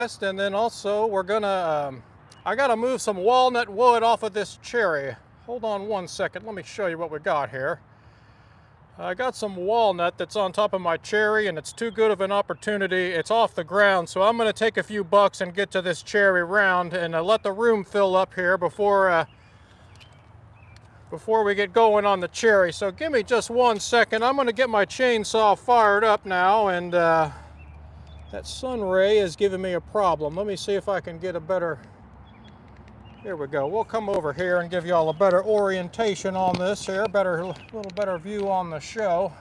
And then also we're gonna, I gotta move some walnut wood off of this cherry. Hold on one second, let me show you what we got here. I got some walnut that's on top of my cherry, and it's too good of an opportunity. It's off the ground, so I'm gonna take a few bucks and get to this cherry round and let the room fill up here before we get going on the cherry. So give me just 1 second. I'm gonna get my chainsaw fired up now, and that sun ray is giving me a problem. Let me see if I can get a better, here we go. We'll come over here and give y'all a better orientation on this here, little better view on the show.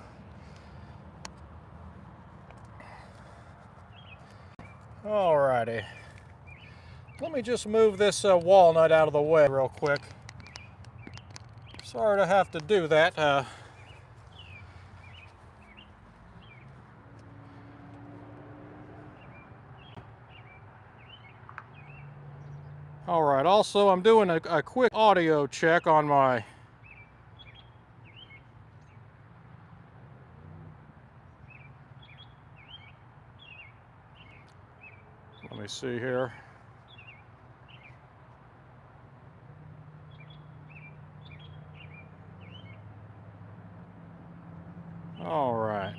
Alrighty. Let me just move this walnut out of the way real quick. Sorry to have to do that. All right, also I'm doing a quick audio check on my let me see here. All right.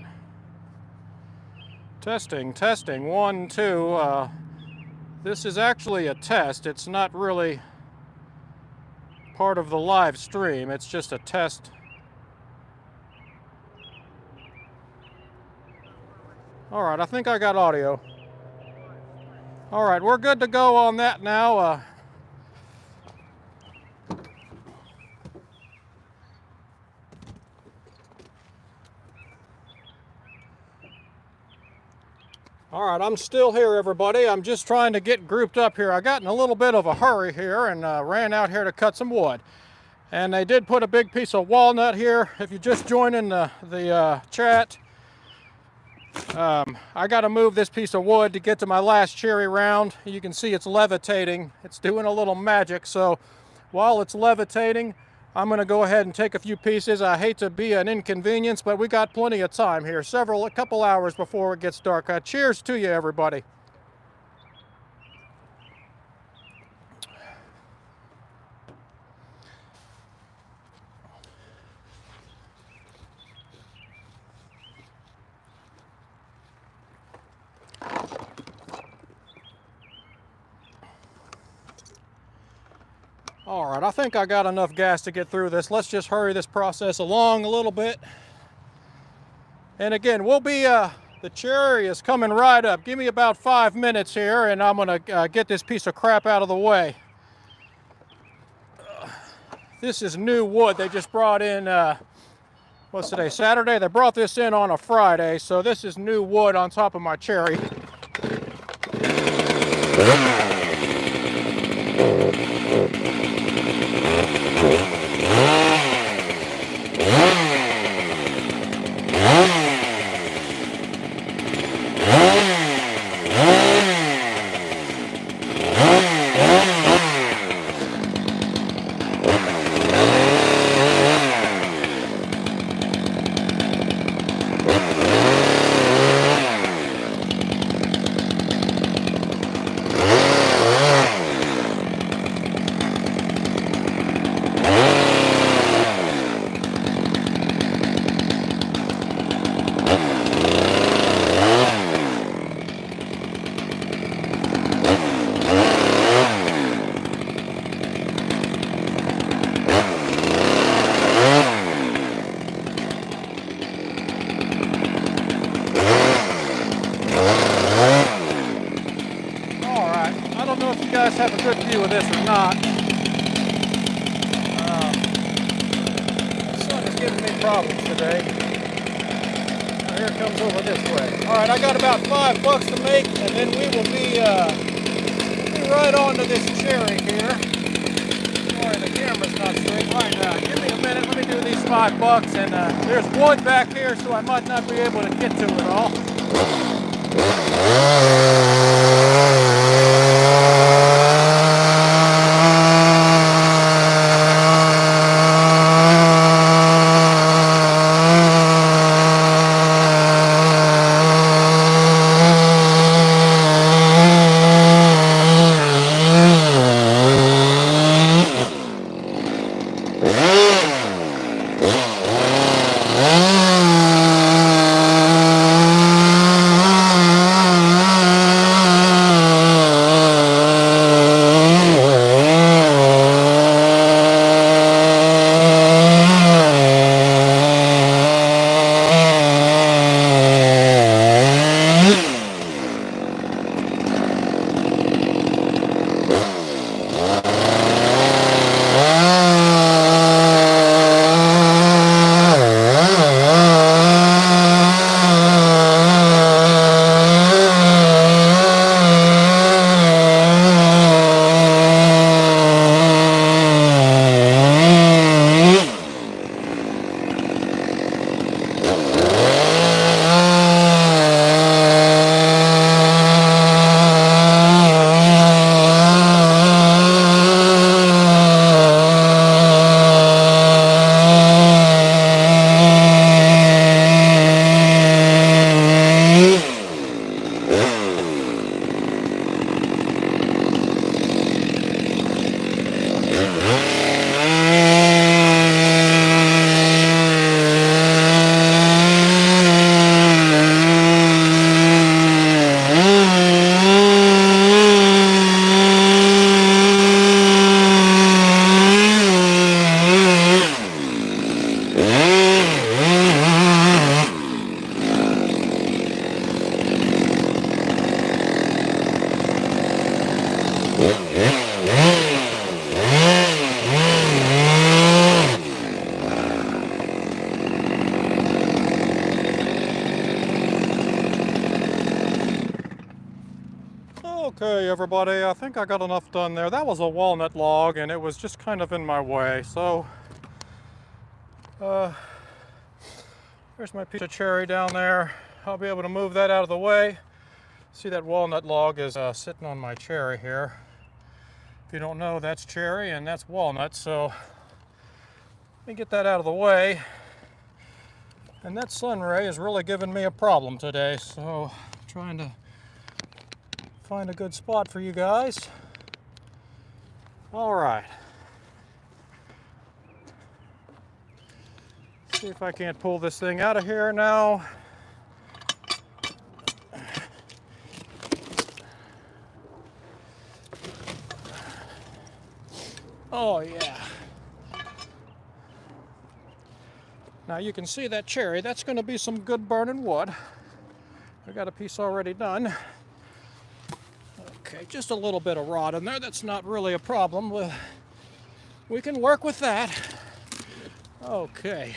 Testing, 1, 2. This is actually a test. It's not really part of the live stream. It's just a test. All right, I think I got audio. All right, we're good to go on that now. All right, I'm still here, everybody. I'm just trying to get grouped up here. I got in a little bit of a hurry here and ran out here to cut some wood. And they did put a big piece of walnut here. If you just joined in the chat, I got to move this piece of wood to get to my last cherry round. You can see it's levitating. It's doing a little magic. So while it's levitating, I'm going to go ahead and take a few pieces. I hate to be an inconvenience, but we got plenty of time here. A couple hours before it gets dark. Cheers to you, everybody. All right, I think I got enough gas to get through this. Let's just hurry this process along a little bit. And again, the cherry is coming right up. Give me about 5 minutes here, and I'm gonna get this piece of crap out of the way. This is new wood. They just brought in, what's today, Saturday? They brought this in on a Friday, so this is new wood on top of my cherry. Have a good view of this or not. The sun is giving me problems today. Now here it comes over this way. All right, I got about $5 to make, and then we will be right onto this cherry here. Sorry, the camera's not straight. Right now, give me a minute. Let me do these $5, and there's wood back here, so I might not be able to get to it all. Okay, everybody, I think I got enough done there. That was a walnut log, and it was just kind of in my way. So, there's my piece of cherry down there. I'll be able to move that out of the way. See, that walnut log is sitting on my cherry here. If you don't know, that's cherry and that's walnut. So, let me get that out of the way. And that sun ray is really giving me a problem today. So, I'm trying to find a good spot for you guys. All right. See if I can't pull this thing out of here now. Oh yeah. Now you can see that cherry. That's going to be some good burning wood. I got a piece already done. Okay, just a little bit of rot in there. That's not really a problem. We can work with that. Okay.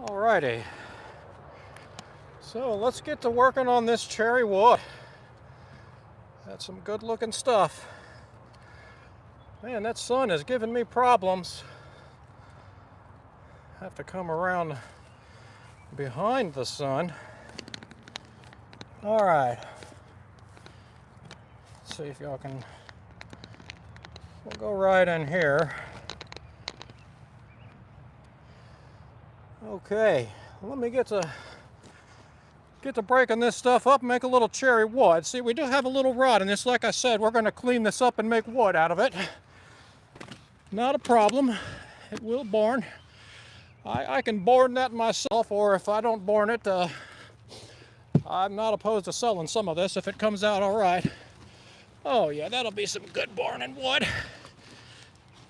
Alrighty. So let's get to working on this cherry wood. That's some good looking stuff. Man, that sun is giving me problems. Have to come around behind the sun. All right. Let's see if y'all can. We'll go right in here. Okay. Let me get to breaking this stuff up and make a little cherry wood. See, we do have a little rot in this. Like I said, we're going to clean this up and make wood out of it. Not a problem. It will burn. I can born that myself, or if I don't born it, I'm not opposed to selling some of this if it comes out all right. Oh yeah, that'll be some good burning wood.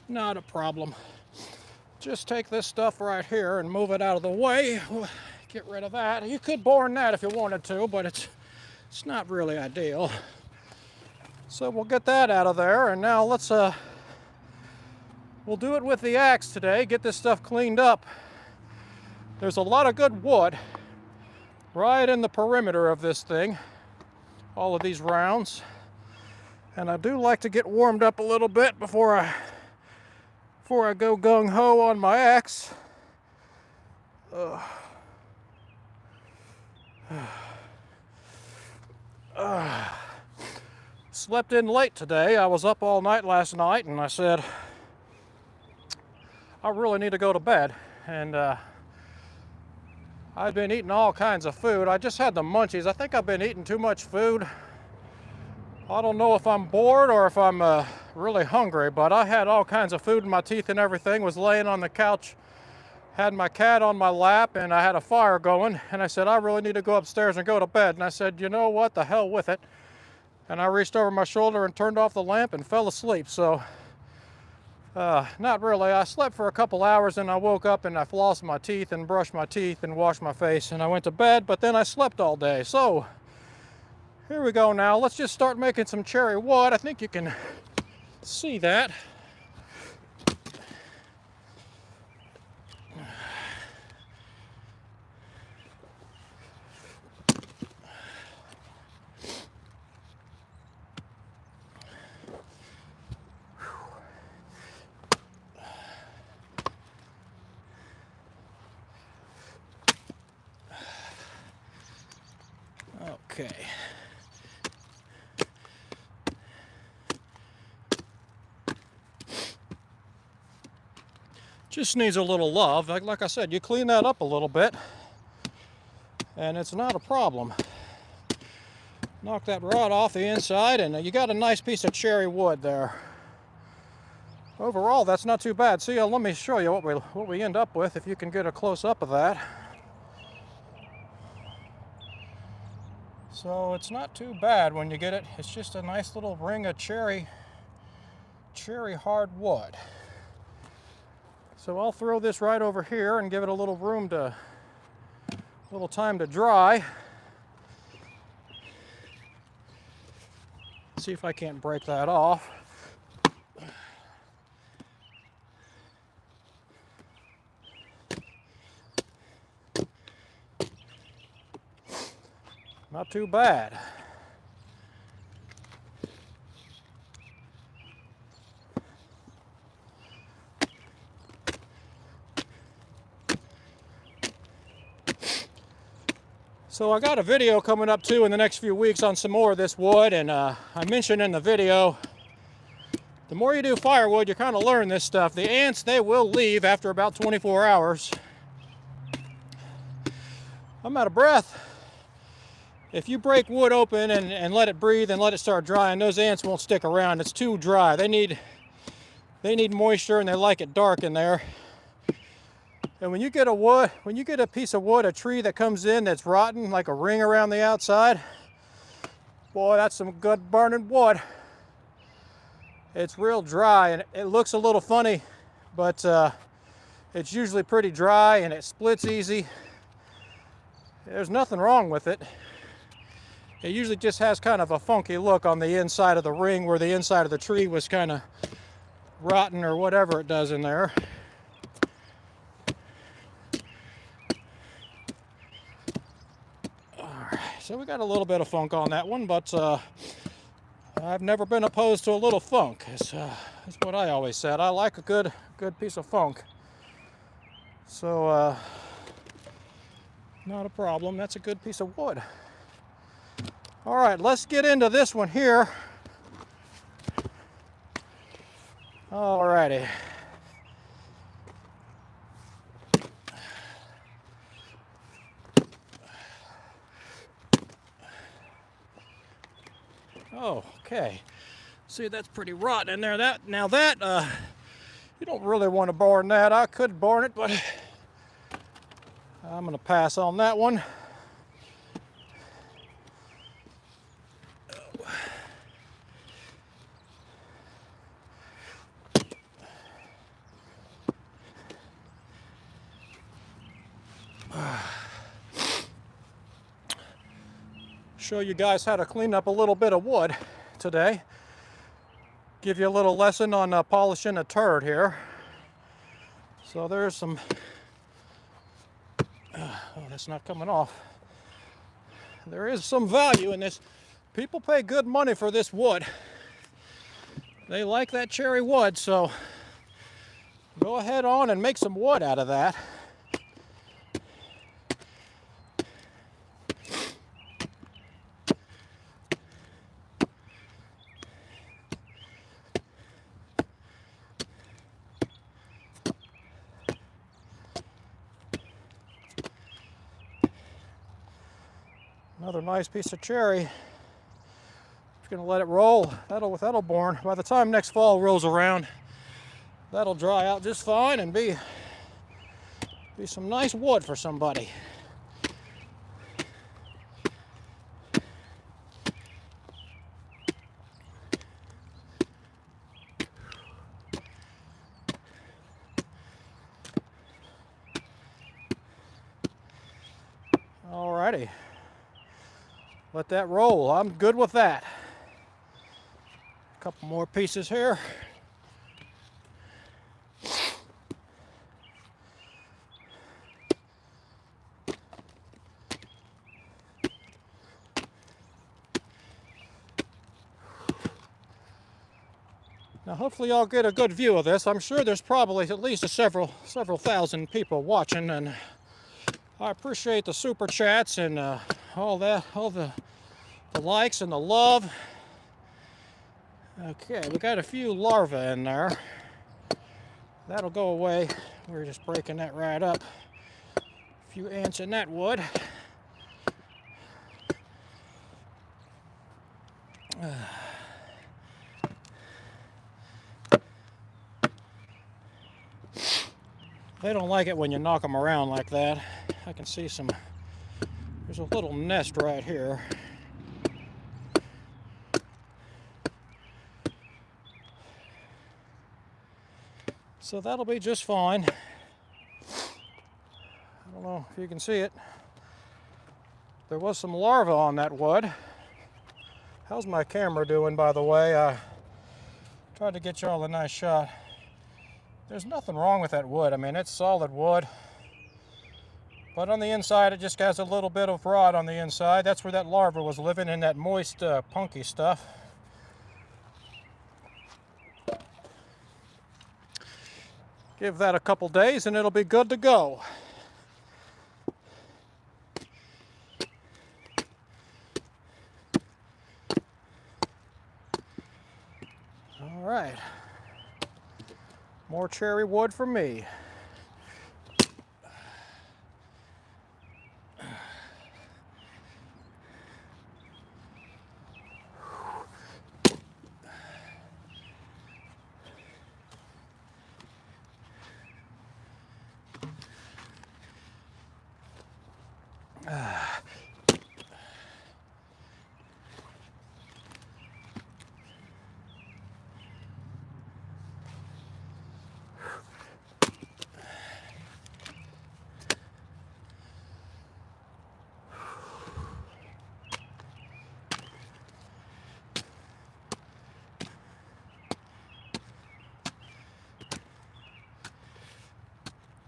Not a problem. Just take this stuff right here and move it out of the way. Get rid of that. You could born that if you wanted to, but it's not really ideal. So we'll get that out of there, and now let's we'll do it with the axe today. Get this stuff cleaned up. There's a lot of good wood right in the perimeter of this thing, all of these rounds. And I do like to get warmed up a little bit before I go gung-ho on my axe. Slept in late today. I was up all night last night, and I said, I really need to go to bed. And I've been eating all kinds of food. I just had the munchies. I think I've been eating too much food. I don't know if I'm bored or if I'm really hungry, but I had all kinds of food in my teeth and everything. Was laying on the couch, had my cat on my lap, and I had a fire going. And I said, I really need to go upstairs and go to bed. And I said, you know what, the hell with it. And I reached over my shoulder and turned off the lamp and fell asleep. So not really. I slept for a couple hours, and I woke up and I flossed my teeth and brushed my teeth and washed my face, and I went to bed, but then I slept all day. So here we go now. Let's just start making some cherry wood. I think you can see that. Okay. Just needs a little love. Like I said, you clean that up a little bit, and it's not a problem. Knock that rod off the inside, and you got a nice piece of cherry wood there. Overall, that's not too bad. See, let me show you what we end up with, if you can get a close-up of that. So it's not too bad when you get it. It's just a nice little ring of cherry hardwood. So I'll throw this right over here and give it a little room to A little time to dry. See if I can't break that off. Not too bad. So I got a video coming up too in the next few weeks on some more of this wood, and I mentioned in the video, the more you do firewood, you kind of learn this stuff. The ants, they will leave after about 24 hours. I'm out of breath. If you break wood open and let it breathe and let it start drying, those ants won't stick around. It's too dry. They need moisture, and they like it dark in there. And when you get a piece of wood, a tree that comes in that's rotten, like a ring around the outside, boy, that's some good burning wood. It's real dry, and it looks a little funny, but it's usually pretty dry, and it splits easy. There's nothing wrong with it. It usually just has kind of a funky look on the inside of the ring where the inside of the tree was kind of rotten or whatever it does in there. So we got a little bit of funk on that one, but I've never been opposed to a little funk. It's what I always said. I like a good piece of funk. So not a problem. That's a good piece of wood. All right, let's get into this one here. All righty. Oh, okay. See, that's pretty rotten in there. That you don't really want to burn that. I could burn it, but I'm going to pass on that one. Show you guys how to clean up a little bit of wood today. Give you a little lesson on polishing a turd here. So there's some, oh, that's not coming off. There is some value in this. People pay good money for this wood. They like that cherry wood, so go ahead on and make some wood out of that. Another nice piece of cherry. Just gonna let it roll. That'll burn. By the time next fall rolls around, that'll dry out just fine and be some nice wood for somebody. Alrighty. Let that roll. I'm good with that. A couple more pieces here. Now hopefully y'all get a good view of this. I'm sure there's probably at least several thousand people watching, and I appreciate the super chats and all the likes and the love. Okay, we got a few larvae in there. That'll go away. We're just breaking that right up. A few ants in that wood. They don't like it when you knock them around like that. I can see there's a little nest right here. So that'll be just fine. I don't know if you can see it. There was some larvae on that wood. How's my camera doing, by the way? I tried to get y'all a nice shot. There's nothing wrong with that wood. I mean, it's solid wood. But on the inside, it just has a little bit of rot on the inside. That's where that larva was living, in that moist, punky stuff. Give that a couple days and it'll be good to go. All right. More cherry wood for me.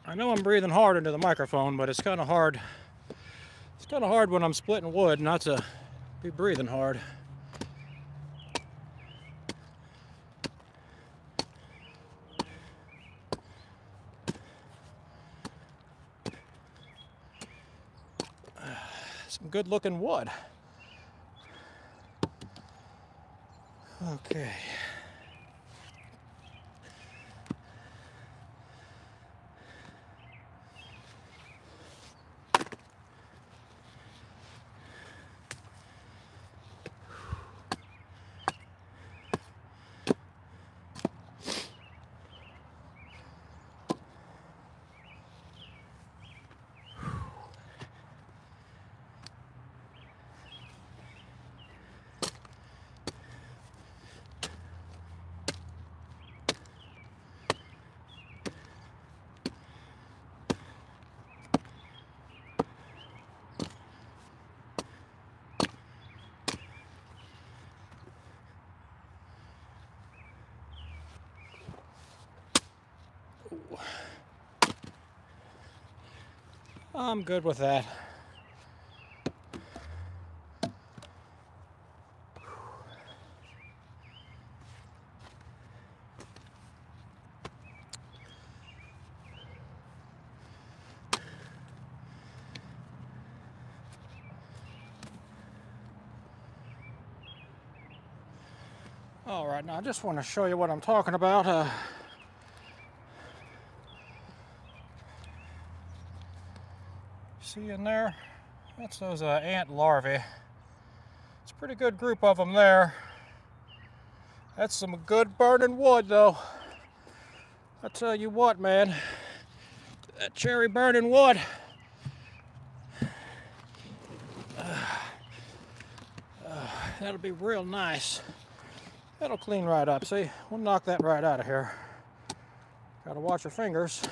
I know I'm breathing hard into the microphone, but it's kind of hard. It's kind of hard when I'm splitting wood not to be breathing hard. Some good looking wood. Okay. I'm good with that. All right, now I just want to show you what I'm talking about. See in there? That's those ant larvae. It's a pretty good group of them there. That's some good burning wood, though. I tell you what, man, that cherry burning wood. That'll be real nice. That'll clean right up. See, we'll knock that right out of here. Gotta watch your fingers.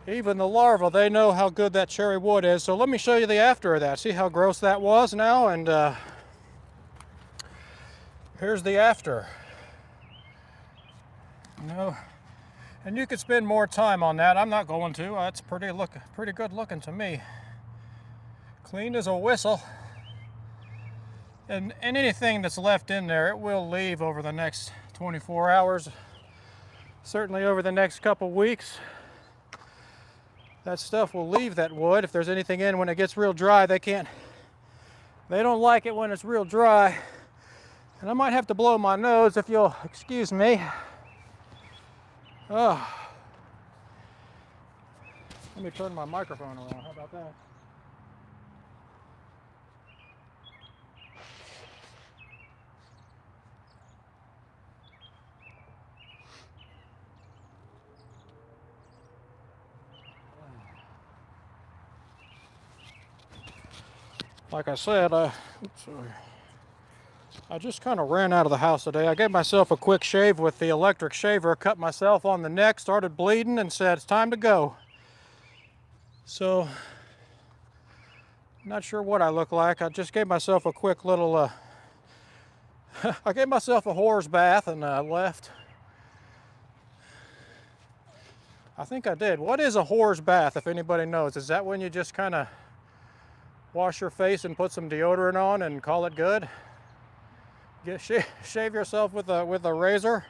Even the larvae, they know how good that cherry wood is. So let me show you the after of that. See how gross that was now? And here's the after. You know, and you could spend more time on that. I'm not going to. It's pretty good looking to me. Clean as a whistle. And anything that's left in there, it will leave over the next 24 hours. Certainly over the next couple weeks. that stuff will leave that wood. If there's anything in when it gets real dry, they don't like it when it's real dry. And I might have to blow my nose if you'll excuse me. Oh. Let me turn my microphone around. How about that? Like I said, I just kind of ran out of the house today. I gave myself a quick shave with the electric shaver, cut myself on the neck, started bleeding, and said, it's time to go. So, not sure what I look like. I just gave myself a quick little, I gave myself a whore's bath and left. I think I did. What is a whore's bath, if anybody knows? Is that when you just kind of wash your face and put some deodorant on and call it good? Shave yourself with a razor.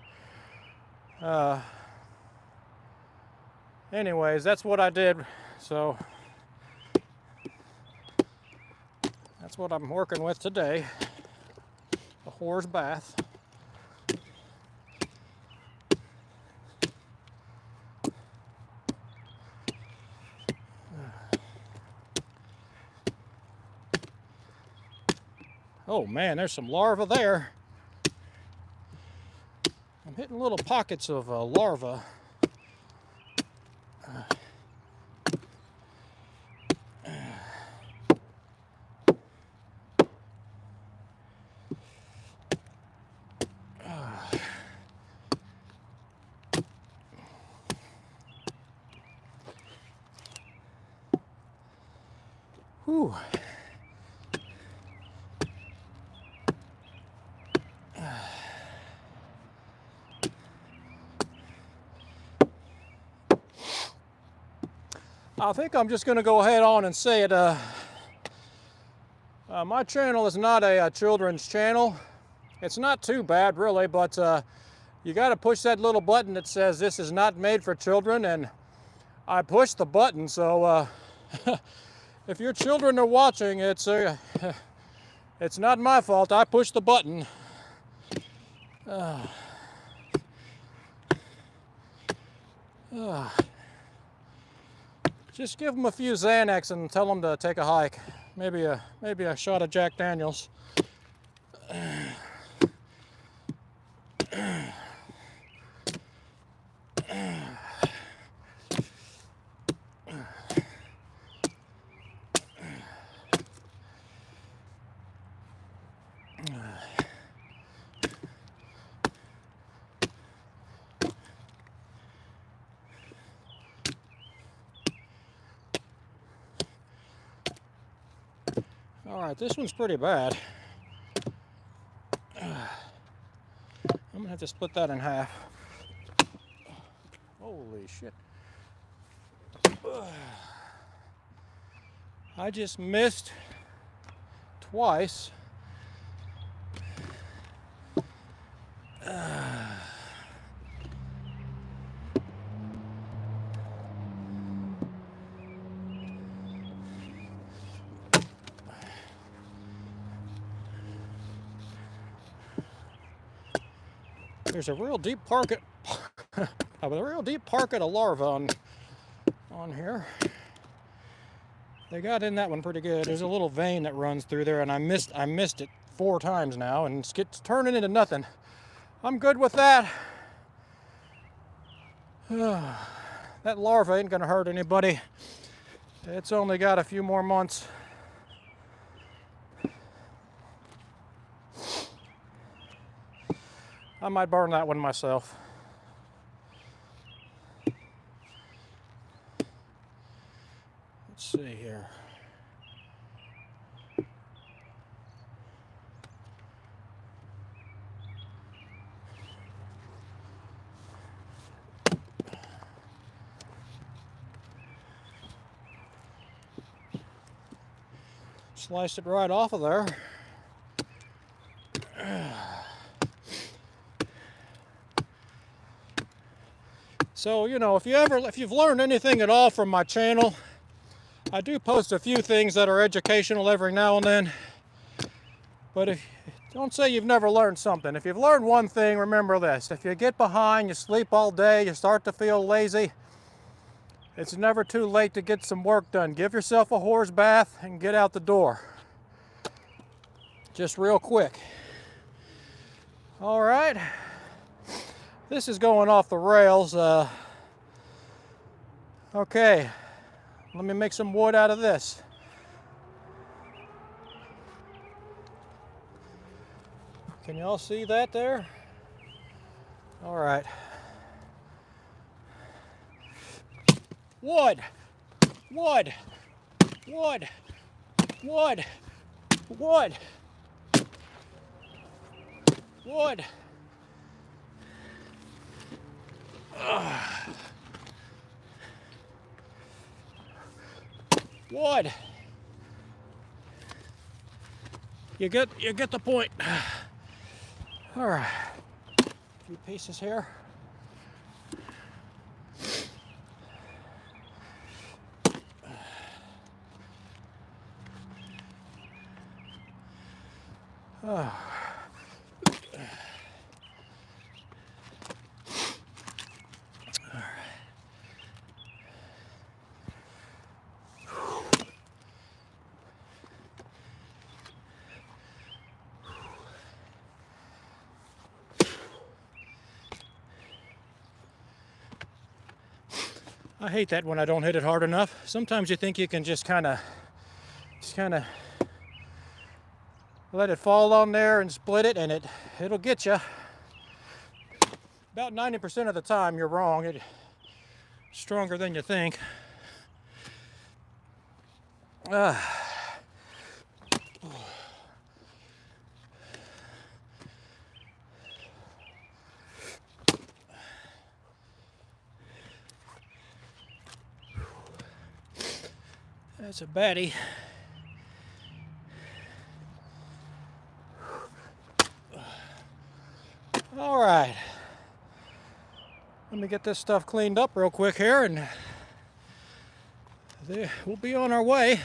Anyways, that's what I did. So that's what I'm working with today. A whore's bath. Oh man, there's some larvae there. I'm hitting little pockets of larvae. Whew. I think I'm just going to go ahead on and say it. My channel is not a children's channel. It's not too bad, really, but you got to push that little button that says this is not made for children, and I pushed the button. So if your children are watching, it's not my fault. I pushed the button. Just give them a few Xanax and tell them to take a hike. Maybe a shot of Jack Daniels. All right, this one's pretty bad. I'm gonna have to split that in half. Holy shit. I just missed twice. There's a real deep pocket, a real deep pocket of larvae on here. They got in that one pretty good. There's a little vein that runs through there, and I missed it 4 times now, and it's turning into nothing. I'm good with that. That larva ain't gonna hurt anybody. It's only got a few more months. I might burn that one myself. Let's see here. Slice it right off of there. So, you know, if you've learned anything at all from my channel, I do post a few things that are educational every now and then. But don't say you've never learned something. If you've learned one thing, remember this. If you get behind, you sleep all day, you start to feel lazy, it's never too late to get some work done. Give yourself a horse bath and get out the door. Just real quick. All right. This is going off the rails. Okay. Let me make some wood out of this. Can you all see that there? All right. Wood, wood, wood, wood, wood, wood. Wood. You get the point. All right. A few pieces here. I hate that when I don't hit it hard enough. Sometimes you think you can just kind of let it fall on there and split it, and it'll get you. About 90% of the time you're wrong. It's stronger than you think. That's a baddie. All right. Let me get this stuff cleaned up real quick here, and we'll be on our way.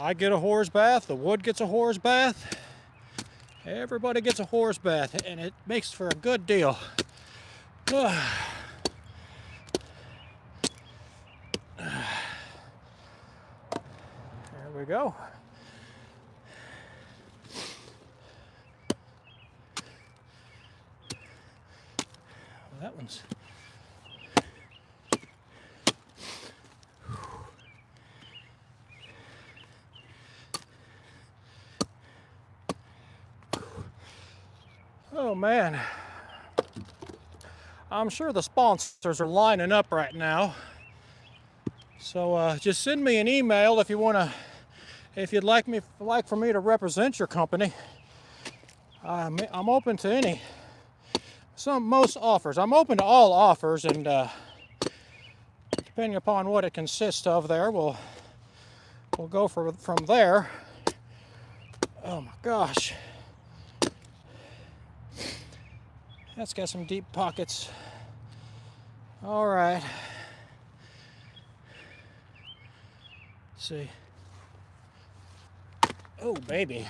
I get a horse bath, the wood gets a horse bath, everybody gets a horse bath, and it makes for a good deal. There we go. That one's... Oh man, I'm sure the sponsors are lining up right now. So just send me an email if if you'd like for me to represent your company. I'm open to most offers. I'm open to all offers, and depending upon what it consists of, we'll go from there. Oh my gosh. That's got some deep pockets. All right. Let's see. Oh, baby.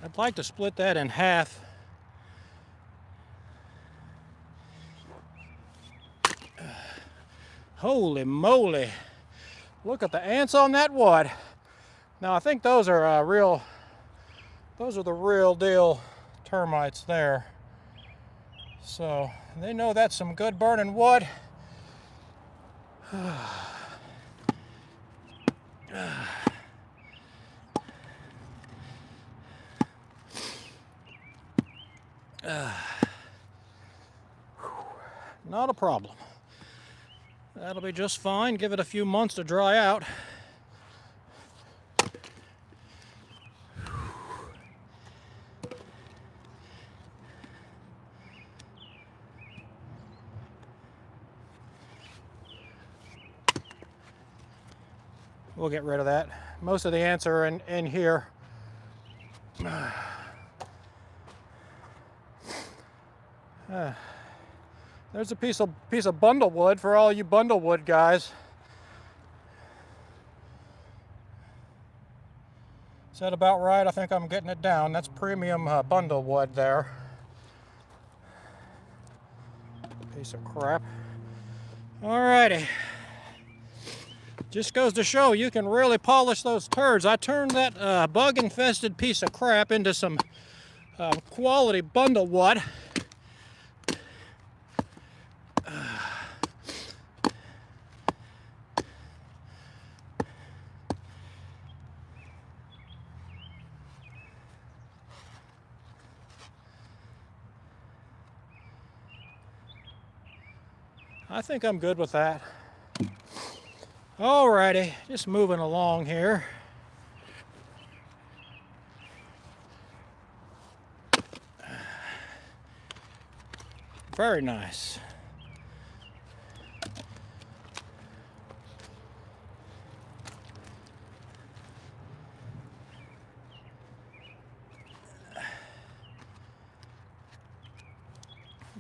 I'd like to split that in half. Holy moly. Look at the ants on that wood. Now, I think those are the real deal termites there. So they know that's some good burning wood. Not a problem. That'll be just fine. Give it a few months to dry out. We'll get rid of that. Most of the ants are in here. There's a piece of bundlewood for all you bundlewood guys. Is that about right? I think I'm getting it down. That's premium bundlewood there. Piece of crap. Alrighty. Just goes to show you can really polish those turds. I turned that bug-infested piece of crap into some quality bundlewood. I think I'm good with that. Alrighty, just moving along here. Very nice.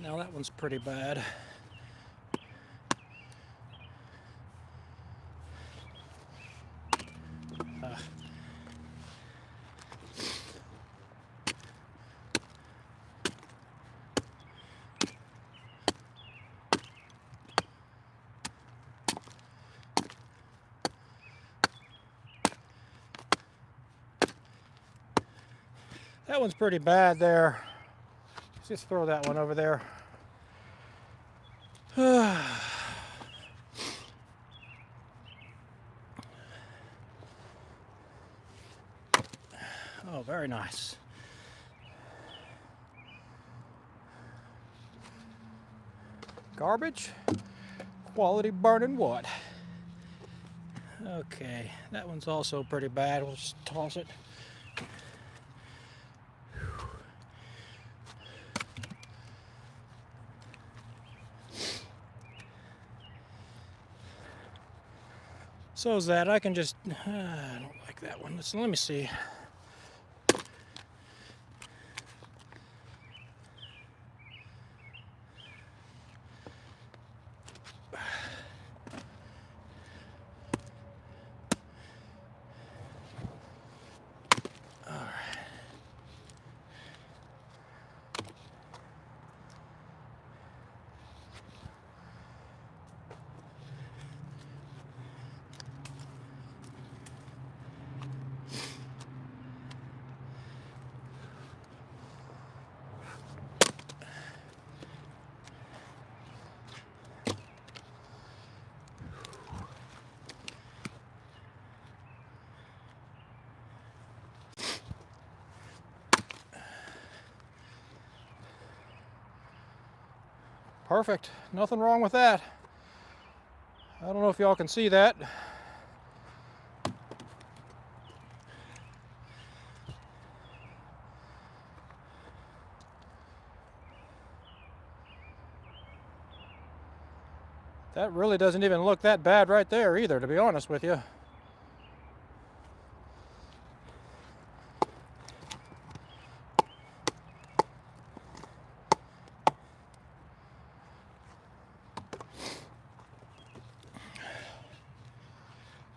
Now that one's pretty bad. That one's pretty bad there. Let's just throw that one over there. Oh, very nice. Garbage, quality burning wood. Okay, that one's also pretty bad. We'll just toss it. So is that. I can just, I don't like that one. Let me see. Perfect. Nothing wrong with that. I don't know if y'all can see that. That really doesn't even look that bad right there either, to be honest with you.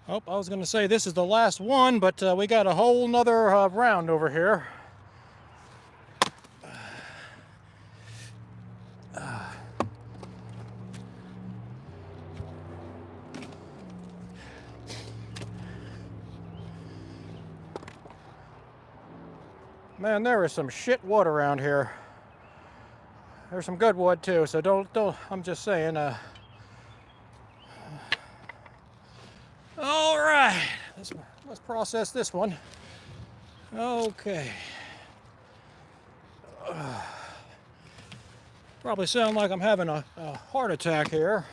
Oh, I was going to say this is the last one, but we got a whole nother round over here. Man, there is some shit wood around here. There's some good wood too, so don't, I'm just saying. All right, let's process this one. Okay. Probably sound like I'm having a heart attack here.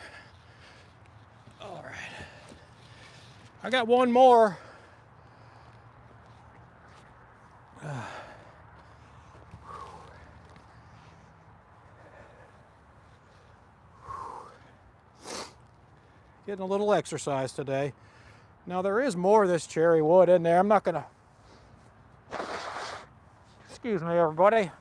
All right. I got one more. Getting a little exercise today. Now there is more of this cherry wood in there. I'm not gonna, excuse me everybody.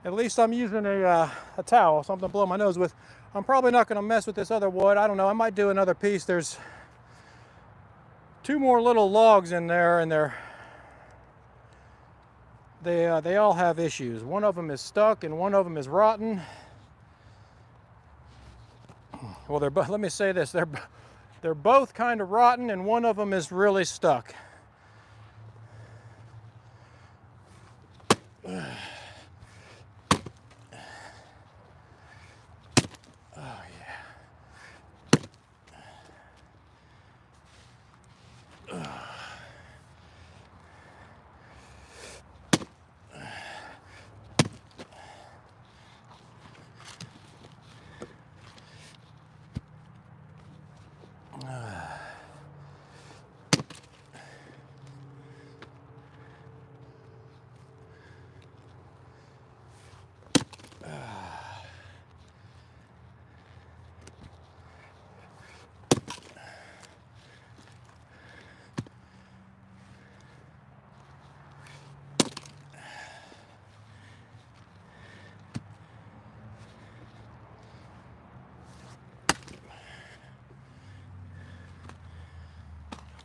At least I'm using a towel, something to blow my nose with. I'm probably not gonna mess with this other wood. I don't know, I might do another piece. There's 2 more little logs in there, and they all have issues. One of them is stuck and one of them is rotten. Well, let me say this, they're both kind of rotten and one of them is really stuck.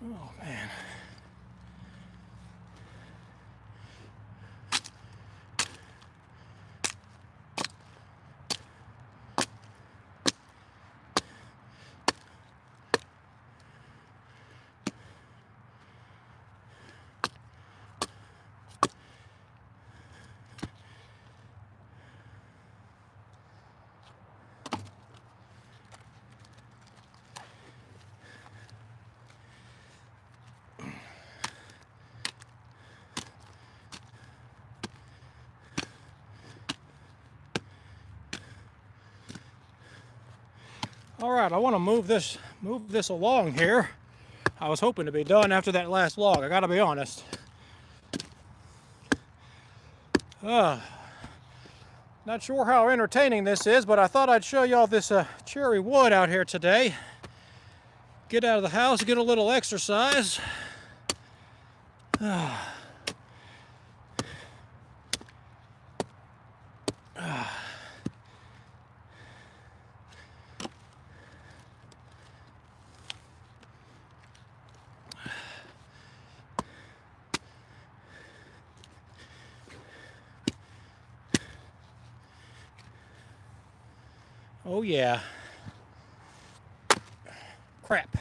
Oh man. All right, I want to move this along here. I was hoping to be done after that last log, I gotta be honest. Not sure how entertaining this is, but I thought I'd show y'all this cherry wood out here today. Get out of the house, get a little exercise. Oh yeah. Crap.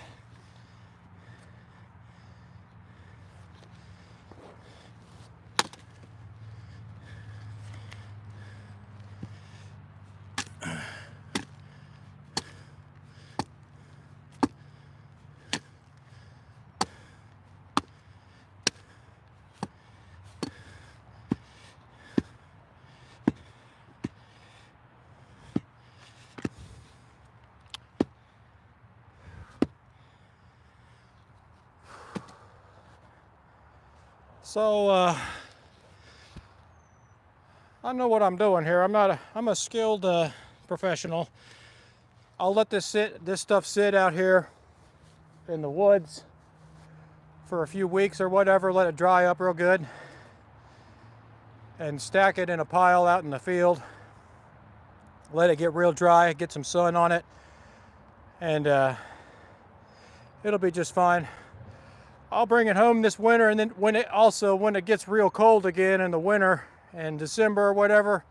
So I know what I'm doing here. I'm a skilled professional. I'll let this stuff sit out here in the woods for a few weeks or whatever, let it dry up real good, and stack it in a pile out in the field. Let it get real dry, get some sun on it, and it'll be just fine. I'll bring it home this winter, and then when it gets real cold again in the winter, in December or whatever,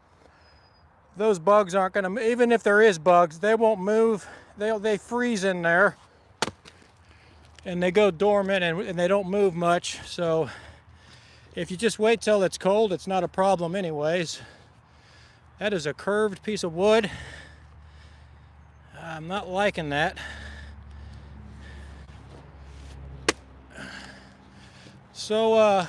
those bugs aren't gonna, even if there is bugs, they won't move. They freeze in there and they go dormant and they don't move much. So if you just wait till it's cold, it's not a problem anyways. That is a curved piece of wood. I'm not liking that. So, I'm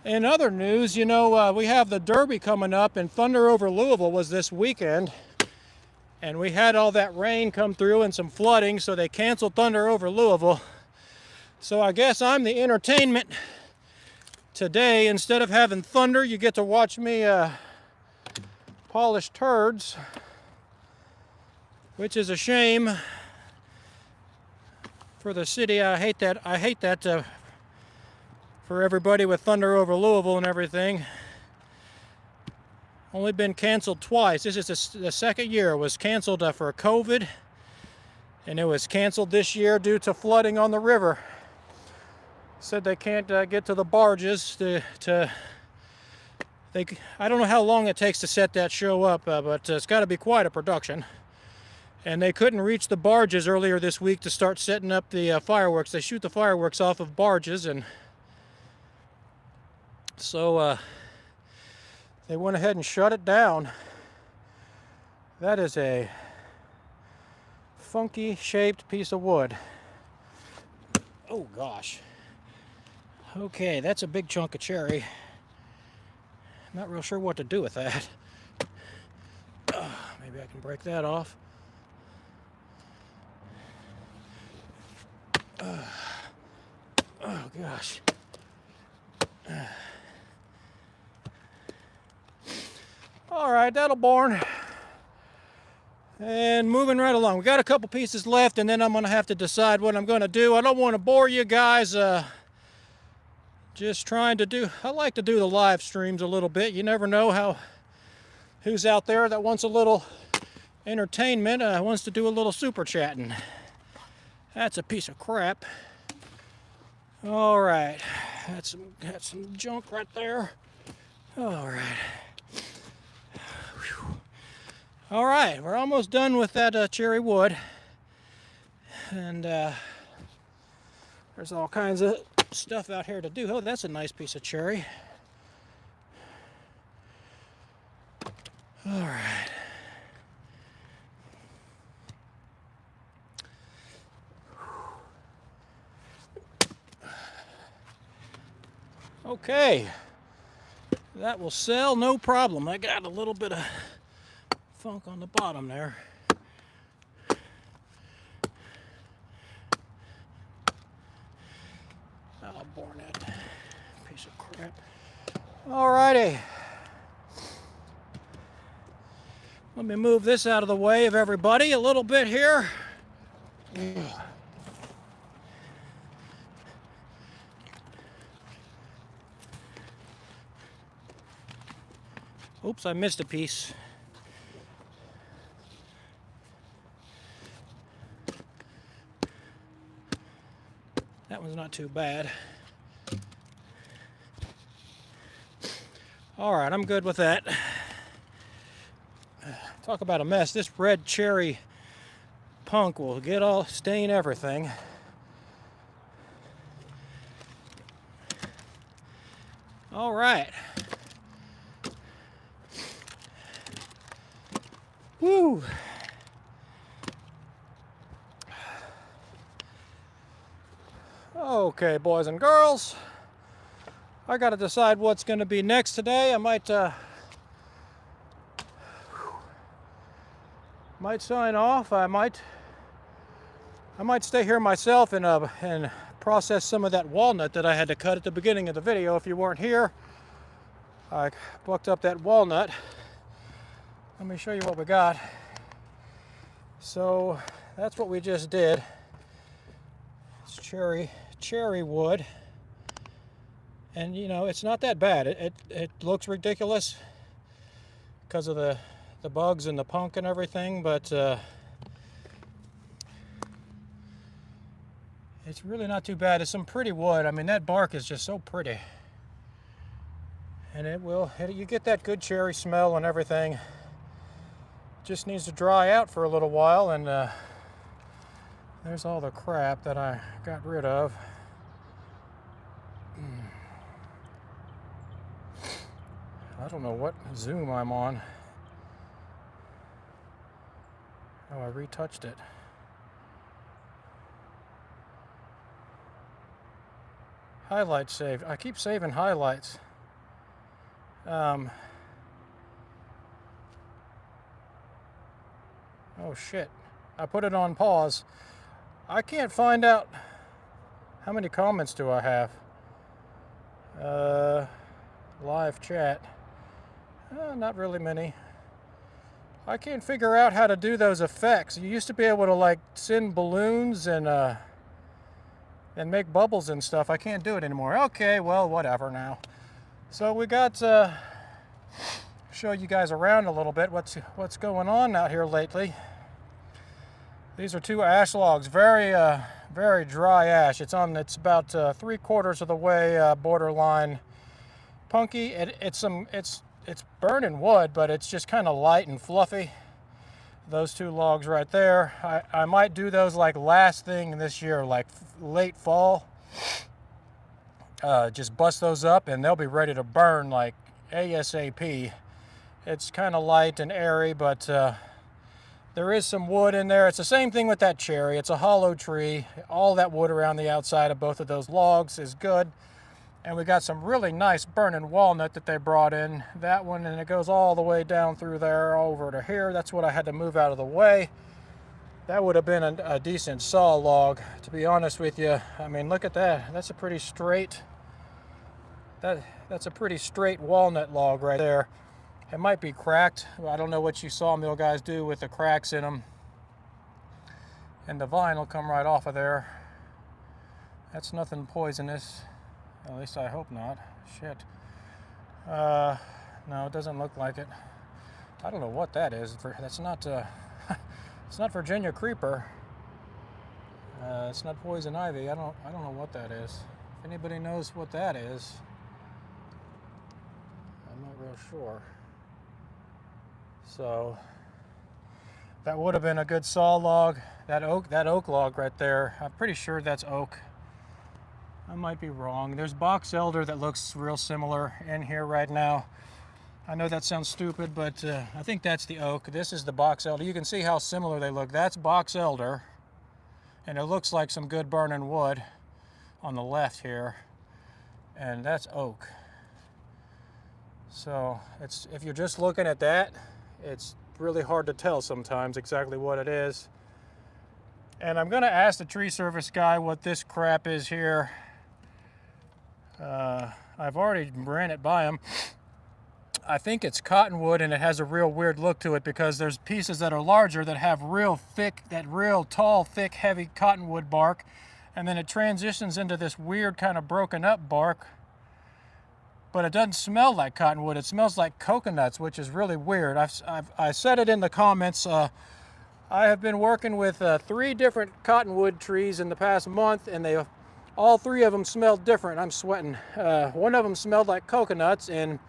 going to In other news, you know, we have the Derby coming up, and Thunder over Louisville was this weekend. And we had all that rain come through and some flooding, so they canceled Thunder over Louisville. So I guess I'm the entertainment today. Instead of having Thunder, you get to watch me polish turds, which is a shame for the city. I hate that for everybody with Thunder over Louisville and everything. Only been canceled twice. This is the second year. It was canceled for COVID, and it was canceled this year due to flooding on the river. Said they can't get to the barges I don't know how long it takes to set that show up, but it's got to be quite a production. And they couldn't reach the barges earlier this week to start setting up the fireworks. They shoot the fireworks off of barges, and so they went ahead and shut it down. That is a funky shaped piece of wood. Oh gosh. Okay, that's a big chunk of cherry. Not real sure what to do with that. Maybe I can break that off. Oh gosh. All right, that'll burn. And moving right along. We got a couple pieces left, and then I'm going to have to decide what I'm going to do. I don't want to bore you guys. Just trying to do. I like to do the live streams a little bit. You never know who's out there that wants a little entertainment, wants to do a little super chatting. That's a piece of crap. All right, that's some junk right there. All right. Whew. All right, we're almost done with that cherry wood, and there's all kinds of stuff out here to do. Oh, that's a nice piece of cherry. All right. Okay, that will sell, no problem. I got a little bit of funk on the bottom there. I'll burn that piece of crap. Alrighty. Let me move this out of the way of everybody a little bit here. Oops, I missed a piece. That one's not too bad. All right, I'm good with that. Talk about a mess. This red cherry punk will stain everything. All right. Woo! Okay, boys and girls, I got to decide what's going to be next today. I might sign off. I might stay here myself and process some of that walnut that I had to cut at the beginning of the video. If you weren't here, I plucked up that walnut. Let me show you what we got. So that's what we just did. It's cherry wood, and you know, it's not that bad. It looks ridiculous because of the bugs and the punk and everything, but it's really not too bad. It's some pretty wood. I mean, that bark is just so pretty, and you get that good cherry smell and everything. Just needs to dry out for a little while, and there's all the crap that I got rid of. I don't know what zoom I'm on. Oh, I retouched it. Highlight saved. I keep saving highlights. Oh shit, I put it on pause. I can't find out how many comments do I have. Live chat. Not really many. I can't figure out how to do those effects. You used to be able to like send balloons and make bubbles and stuff. I can't do it anymore. Okay, well, whatever now. So we got show you guys around a little bit what's going on out here lately. These are 2 ash logs, very very dry ash. It's about 3/4 of the way borderline punky. It's burning wood, but it's just kind of light and fluffy. Those 2 logs right there. I might do those like last thing this year, like late fall. Just bust those up and they'll be ready to burn like ASAP. It's kind of light and airy, but there is some wood in there. It's the same thing with that cherry. It's a hollow tree. All that wood around the outside of both of those logs is good. And we got some really nice burning walnut that they brought in. That one, and it goes all the way down through there over to here. That's what I had to move out of the way. That would have been a decent saw log, to be honest with you. I mean, look at that. That's a pretty straight, that's a pretty straight walnut log right there. It might be cracked. I don't know what you sawmill guys do with the cracks in them. And the vine will come right off of there. That's nothing poisonous. At least I hope not. Shit. No, it doesn't look like it. I don't know what that is. That's not. It's not Virginia creeper. It's not poison ivy. I don't know what that is. If anybody knows what that is, I'm not real sure. So that would have been a good saw log. That oak log right there. I'm pretty sure that's oak. I might be wrong. There's box elder that looks real similar in here right now. I know that sounds stupid, but I think that's the oak. This is the box elder. You can see how similar they look. That's box elder, and it looks like some good burning wood on the left here, and that's oak. So if you're just looking at that, it's really hard to tell sometimes exactly what it is. And I'm going to ask the tree service guy what this crap is here. I've already ran it by him. I think it's cottonwood, and it has a real weird look to it because there's pieces that are larger that have real thick, that real tall, thick, heavy cottonwood bark, and then it transitions into this weird kind of broken up bark. But it doesn't smell like cottonwood. It smells like coconuts, which is really weird. I said it in the comments. I have been working with 3 different cottonwood trees in the past month, and all 3 of them smelled different. I'm sweating. One of them smelled like coconuts, and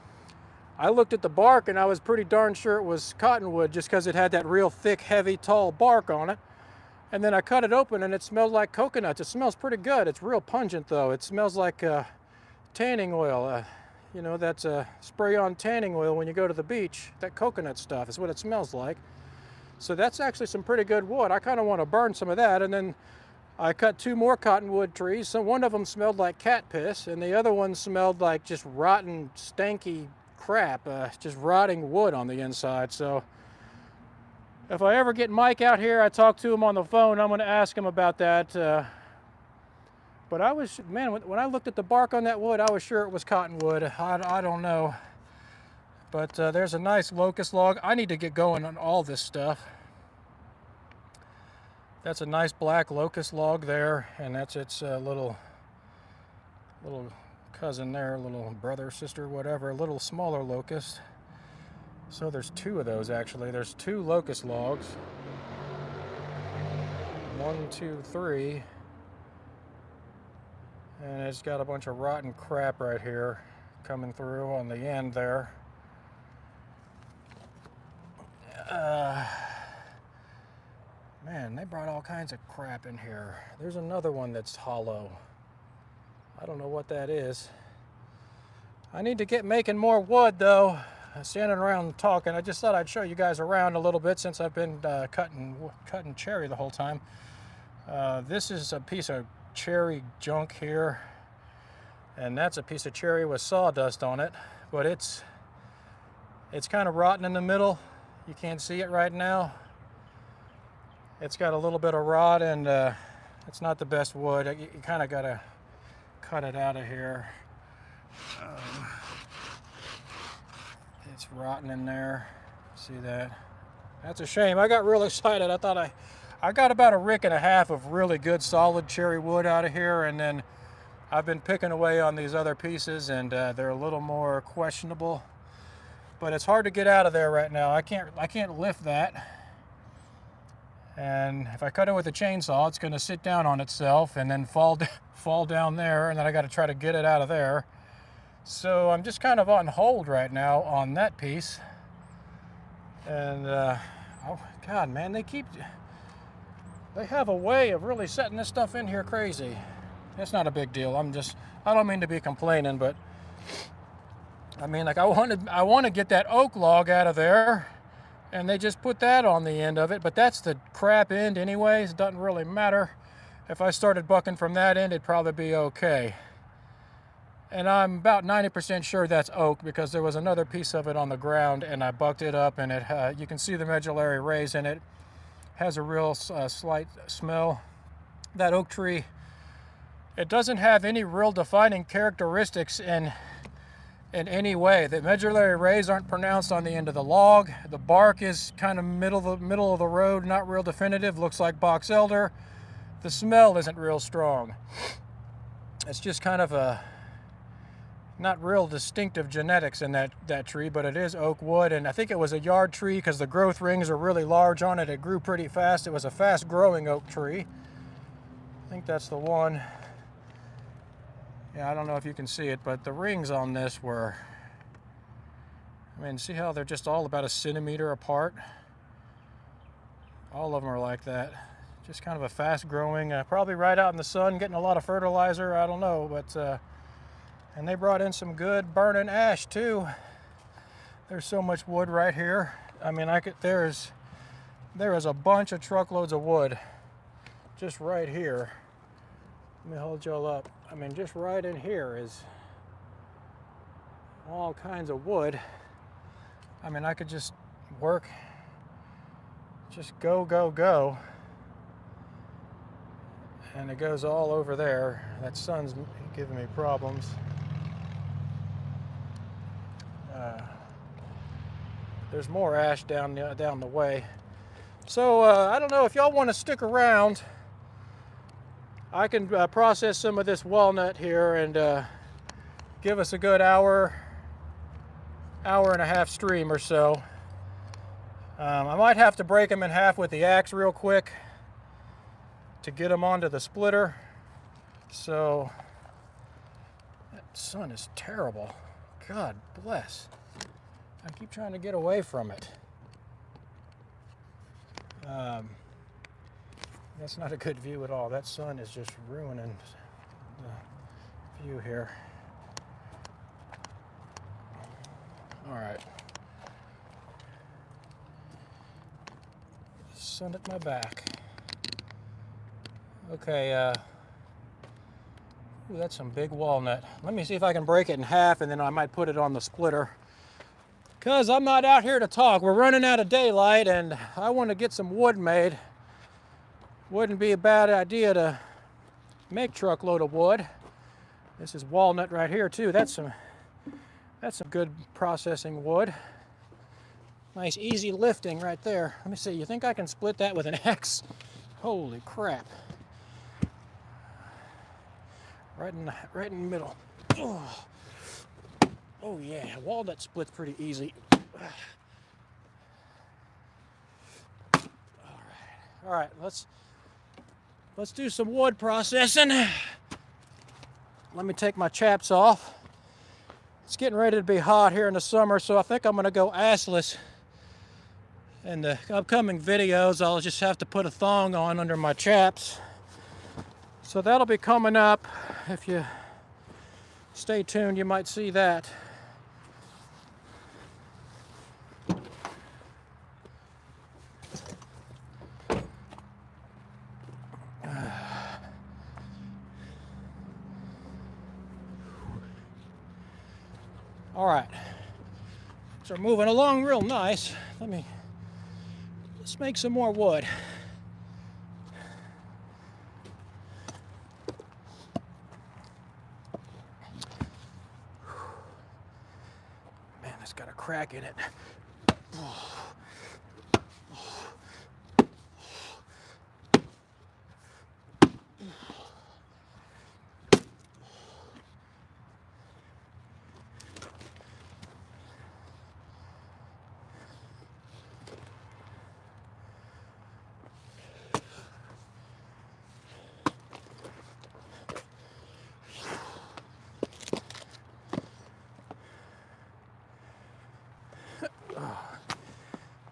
I looked at the bark and I was pretty darn sure it was cottonwood just because it had that real thick, heavy, tall bark on it. And then I cut it open and it smelled like coconuts. It smells pretty good. It's real pungent though. It smells like tanning oil. You know, that's spray-on tanning oil when you go to the beach. That coconut stuff is what it smells like. So that's actually some pretty good wood. I kind of want to burn some of that. And then I cut 2 more cottonwood trees. So one of them smelled like cat piss, and the other one smelled like just rotten, stanky crap, just rotting wood on the inside. So if I ever get Mike out here, I talk to him on the phone, I'm going to ask him about that. But I was, man, when I looked at the bark on that wood, I was sure it was cottonwood. I don't know. But there's a nice locust log. I need to get going on all this stuff. That's a nice black locust log there, and that's its little cousin there, little brother, sister, whatever, a little smaller locust. So there's 2 of those actually. There's 2 locust logs. 1, 2, 3. And it's got a bunch of rotten crap right here coming through on the end there. Man, they brought all kinds of crap in here. There's another one that's hollow. I don't know what that is. I need to get making more wood though. Standing around talking, I just thought I'd show you guys around a little bit since I've been cutting cherry the whole time. This is a piece of cherry junk here, and that's a piece of cherry with sawdust on it, but it's It's kind of rotten in the middle. You can't see it right now. It's got a little bit of rot, and it's not the best wood. You kind of got to cut it out of here. It's rotten in there. See that? That's a shame. I got real excited. I thought I got about a rick and a half of really good solid cherry wood out of here, and then I've been picking away on these other pieces, and they're a little more questionable. But it's hard to get out of there right now. I can't lift that. And if I cut it with a chainsaw, it's going to sit down on itself and then fall down there, and then I got to try to get it out of there. So I'm just kind of on hold right now on that piece. And oh God, man, they have a way of really setting this stuff in here crazy. It's not a big deal. I don't mean to be complaining, but I mean, like, I want to get that oak log out of there, and they just put that on the end of it, but that's the crap end anyways. It doesn't really matter. If I started bucking from that end, it'd probably be okay. And I'm about 90% sure that's oak, because there was another piece of it on the ground, and I bucked it up, and you can see the medullary rays in it. Has a real slight smell. That oak tree, it doesn't have any real defining characteristics in any way. The medullary rays aren't pronounced on the end of the log. The bark is kind of middle of the road, not real definitive, looks like box elder. The smell isn't real strong. It's just kind of a not real distinctive genetics in that tree, but it is oak wood, and I think it was a yard tree because the growth rings are really large on it. It grew pretty fast. It was a fast growing oak tree. I think that's the one. Yeah, I don't know if you can see it, but the rings on this were, I mean, see how they're just all about a centimeter apart? All of them are like that. Just kind of a fast growing, probably right out in the sun, getting a lot of fertilizer, I don't know, but, and they brought in some good burning ash too. There's so much wood right here. I mean, there is a bunch of truckloads of wood just right here. Let me hold y'all up. I mean, just right in here is all kinds of wood. I mean, I could just work, just go. And it goes all over there. That sun's giving me problems. There's more ash down the way. So I don't know if y'all want to stick around. I can process some of this walnut here and give us a good hour and a half stream or so. I might have to break them in half with the axe real quick to get them onto the splitter. So that sun is terrible. God bless. I keep trying to get away from it. That's not a good view at all. That sun is just ruining the view here. All right. Sun at my back. Okay, ooh, that's some big walnut. Let me see if I can break it in half, and then I might put it on the splitter. Because I'm not out here to talk. We're running out of daylight, and I want to get some wood made. Wouldn't be a bad idea to make truckload of wood. This is walnut right here too. That's some good processing wood. Nice easy lifting right there. Let me see. You think I can split that with an axe? Holy crap! Right in the middle. Oh yeah, walnut splits pretty easy. All right, let's do some wood processing. Let me take my chaps off. It's getting ready to be hot here in the summer, so I think I'm gonna go assless. In the upcoming videos, I'll just have to put a thong on under my chaps. So that'll be coming up. If you stay tuned, you might see that. All right, are moving along real nice. Let's make some more wood. Man, it's got a crack in it.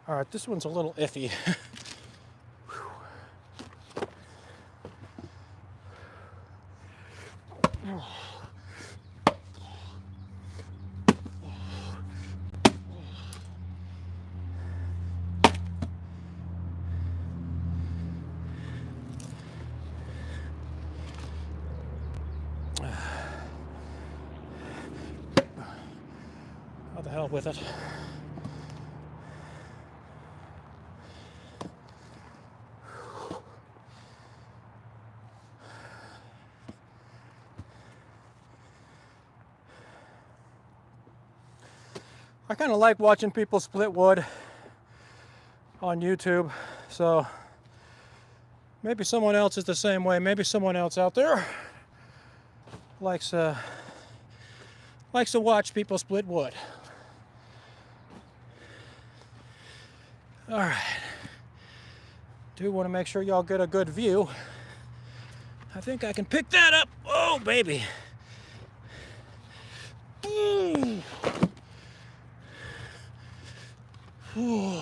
All right, this one's a little iffy. How the hell with it? I kind of like watching people split wood on YouTube, so maybe someone else is the same way. Maybe someone else out there likes to watch people split wood. All right. Do want to make sure y'all get a good view. I think I can pick that up. Oh, baby. Ooh. Ooh.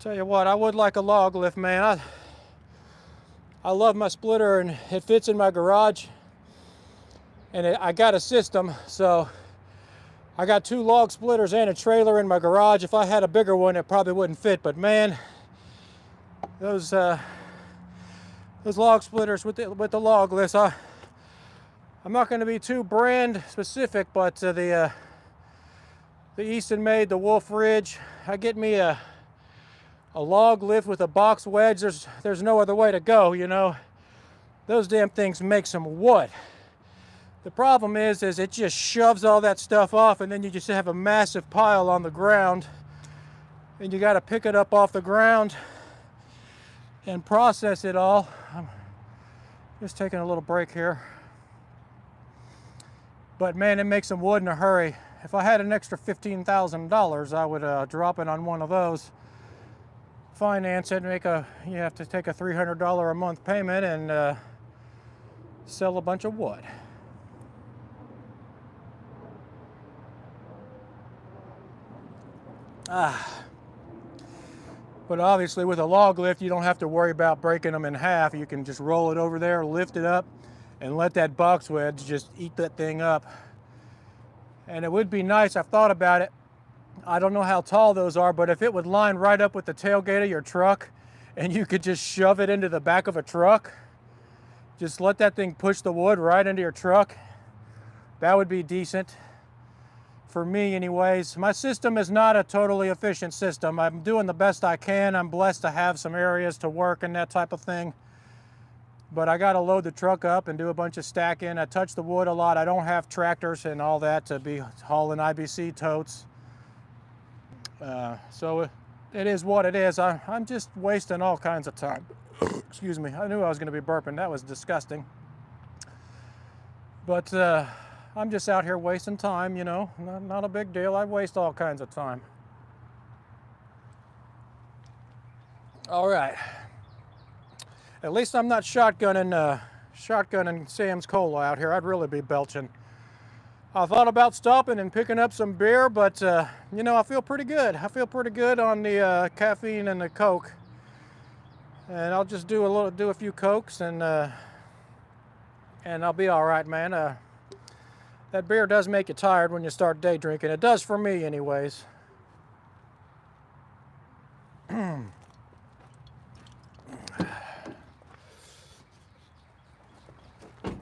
Tell you what, I would like a log lift, man. I love my splitter, and it fits in my garage. And I got a system, so I got 2 log splitters and a trailer in my garage. If I had a bigger one, it probably wouldn't fit. But man, those log splitters with the log lifts, I'm not going to be too brand specific, but the Easton made the Wolf Ridge. I get me a log lift with a box wedge. There's no other way to go, you know. Those damn things make some wood. The problem is it just shoves all that stuff off, and then you just have a massive pile on the ground, and you got to pick it up off the ground and process it all. I'm just taking a little break here. But man, it makes some wood in a hurry. If I had an extra $15,000, I would drop it on one of those, finance it, you have to take a $300 a month payment, and sell a bunch of wood. But obviously with a log lift, you don't have to worry about breaking them in half. You can just roll it over there, lift it up, and let that box wedge just eat that thing up. And it would be nice, I've thought about it, I don't know how tall those are, but if it would line right up with the tailgate of your truck and you could just shove it into the back of a truck, just let that thing push the wood right into your truck, that would be decent. For me anyways. My system is not a totally efficient system. I'm doing the best I can. I'm blessed to have some areas to work and that type of thing. But I gotta load the truck up and do a bunch of stacking. I touch the wood a lot. I don't have tractors and all that to be hauling IBC totes. So it is what it is. I'm just wasting all kinds of time. Excuse me, I knew I was gonna be burping. That was disgusting. But I'm just out here wasting time, you know, not a big deal. I waste all kinds of time. All right. At least I'm not shotgunning Sam's Cola out here. I'd really be belching. I thought about stopping and picking up some beer, but you know, I feel pretty good. I feel pretty good on the caffeine and the Coke. And I'll just do a few Cokes, and I'll be all right, man. That beer does make you tired when you start day drinking. It does for me anyways. All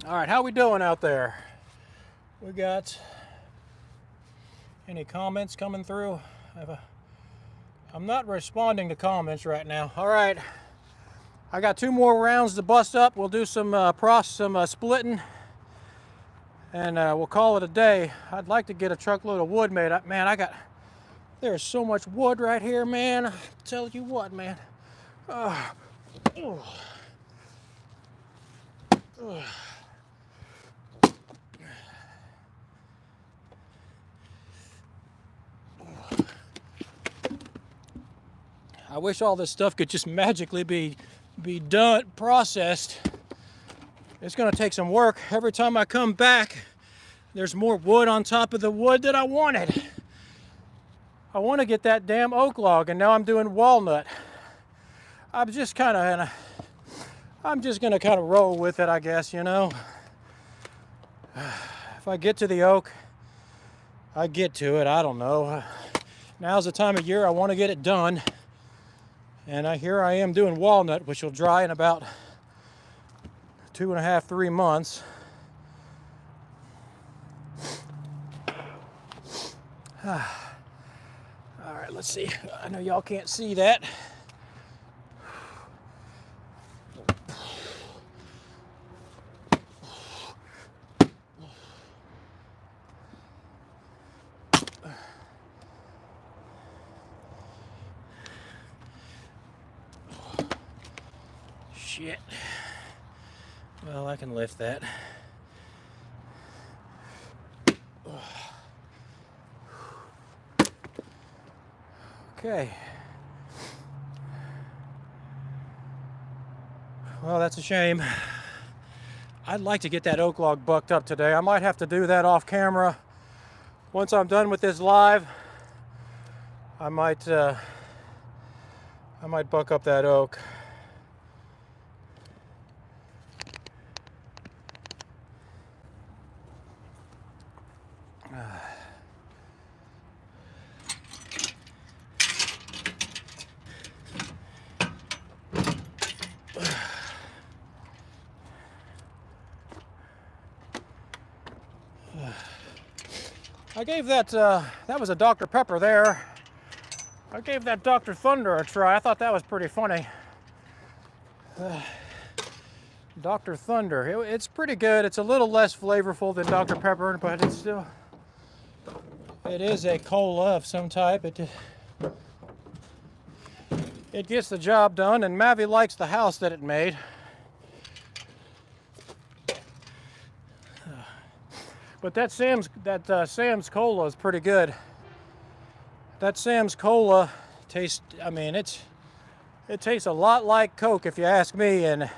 right, how we doing out there? We got Any comments coming through? I'm not responding to comments right now. All right, I got 2 more rounds to bust up. We'll do some splitting, and we'll call it a day. I'd like to get a truckload of wood made up. Man, there's so much wood right here, man. I'll tell you what, man. I wish all this stuff could just magically be done, processed. It's gonna take some work. Every time I come back, there's more wood on top of the wood that I wanted. I want to get that damn oak log, and now I'm doing walnut. I'm just gonna kind of roll with it, I guess, you know. If I get to the oak, I get to it. I don't know. Now's the time of year I want to get it done. And here I am doing walnut, which will dry in about 2.5, 3 months. All right, let's see. I know y'all can't see that. Shit. Well, I can lift that. Okay. Well, that's a shame. I'd like to get that oak log bucked up today. I might have to do that off camera. Once I'm done with this live, I might buck up that oak. I gave that was a Dr. Pepper there. I gave that Dr. Thunder a try. I thought that was pretty funny. Dr. Thunder, it's pretty good. It's a little less flavorful than Dr. Pepper, but it is a cola of some type. It gets the job done, and Mavi likes the house that it made. But that Sam's Cola is pretty good. That Sam's Cola tastes, I mean, it tastes a lot like Coke if you ask me, and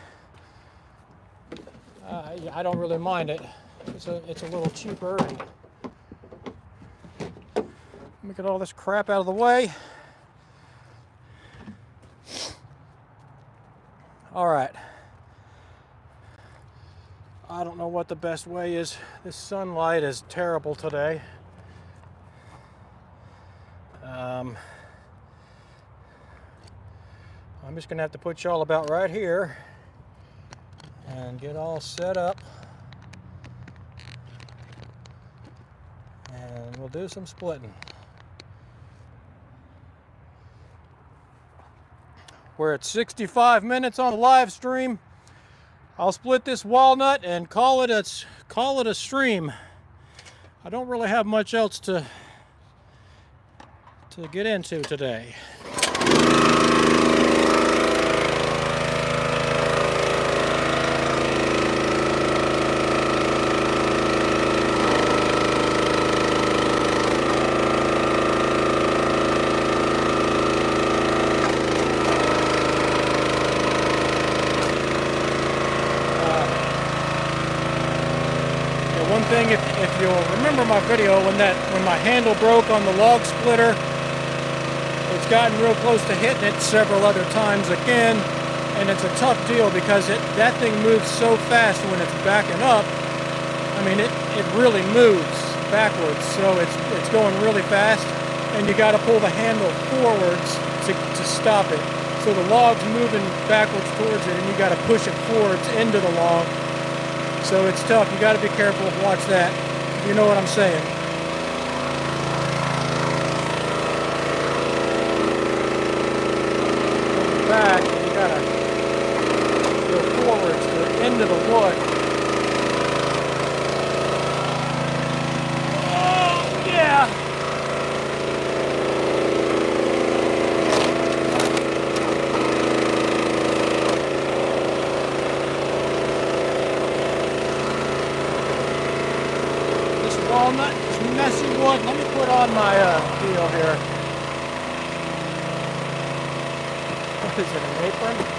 I don't really mind it. It's a little cheaper. And let me get all this crap out of the way. All right. I don't know what the best way is. This sunlight is terrible today. I'm just gonna have to put y'all about right here and get all set up, and we'll do some splitting. We're at 65 minutes on the live stream. I'll split this walnut and call it a stream. I don't really have much else to get into today. One thing, if you'll remember my video when my handle broke on the log splitter, it's gotten real close to hitting it several other times again, and it's a tough deal because that thing moves so fast when it's backing up. I mean, it really moves backwards, so it's going really fast, and you got to pull the handle forwards to stop it. So the log's moving backwards towards it, and you got to push it forwards into the log. So it's tough. You got to be careful. Watch that. You know what I'm saying. all messy wood. Let me put on my deal here. What is it, an apron?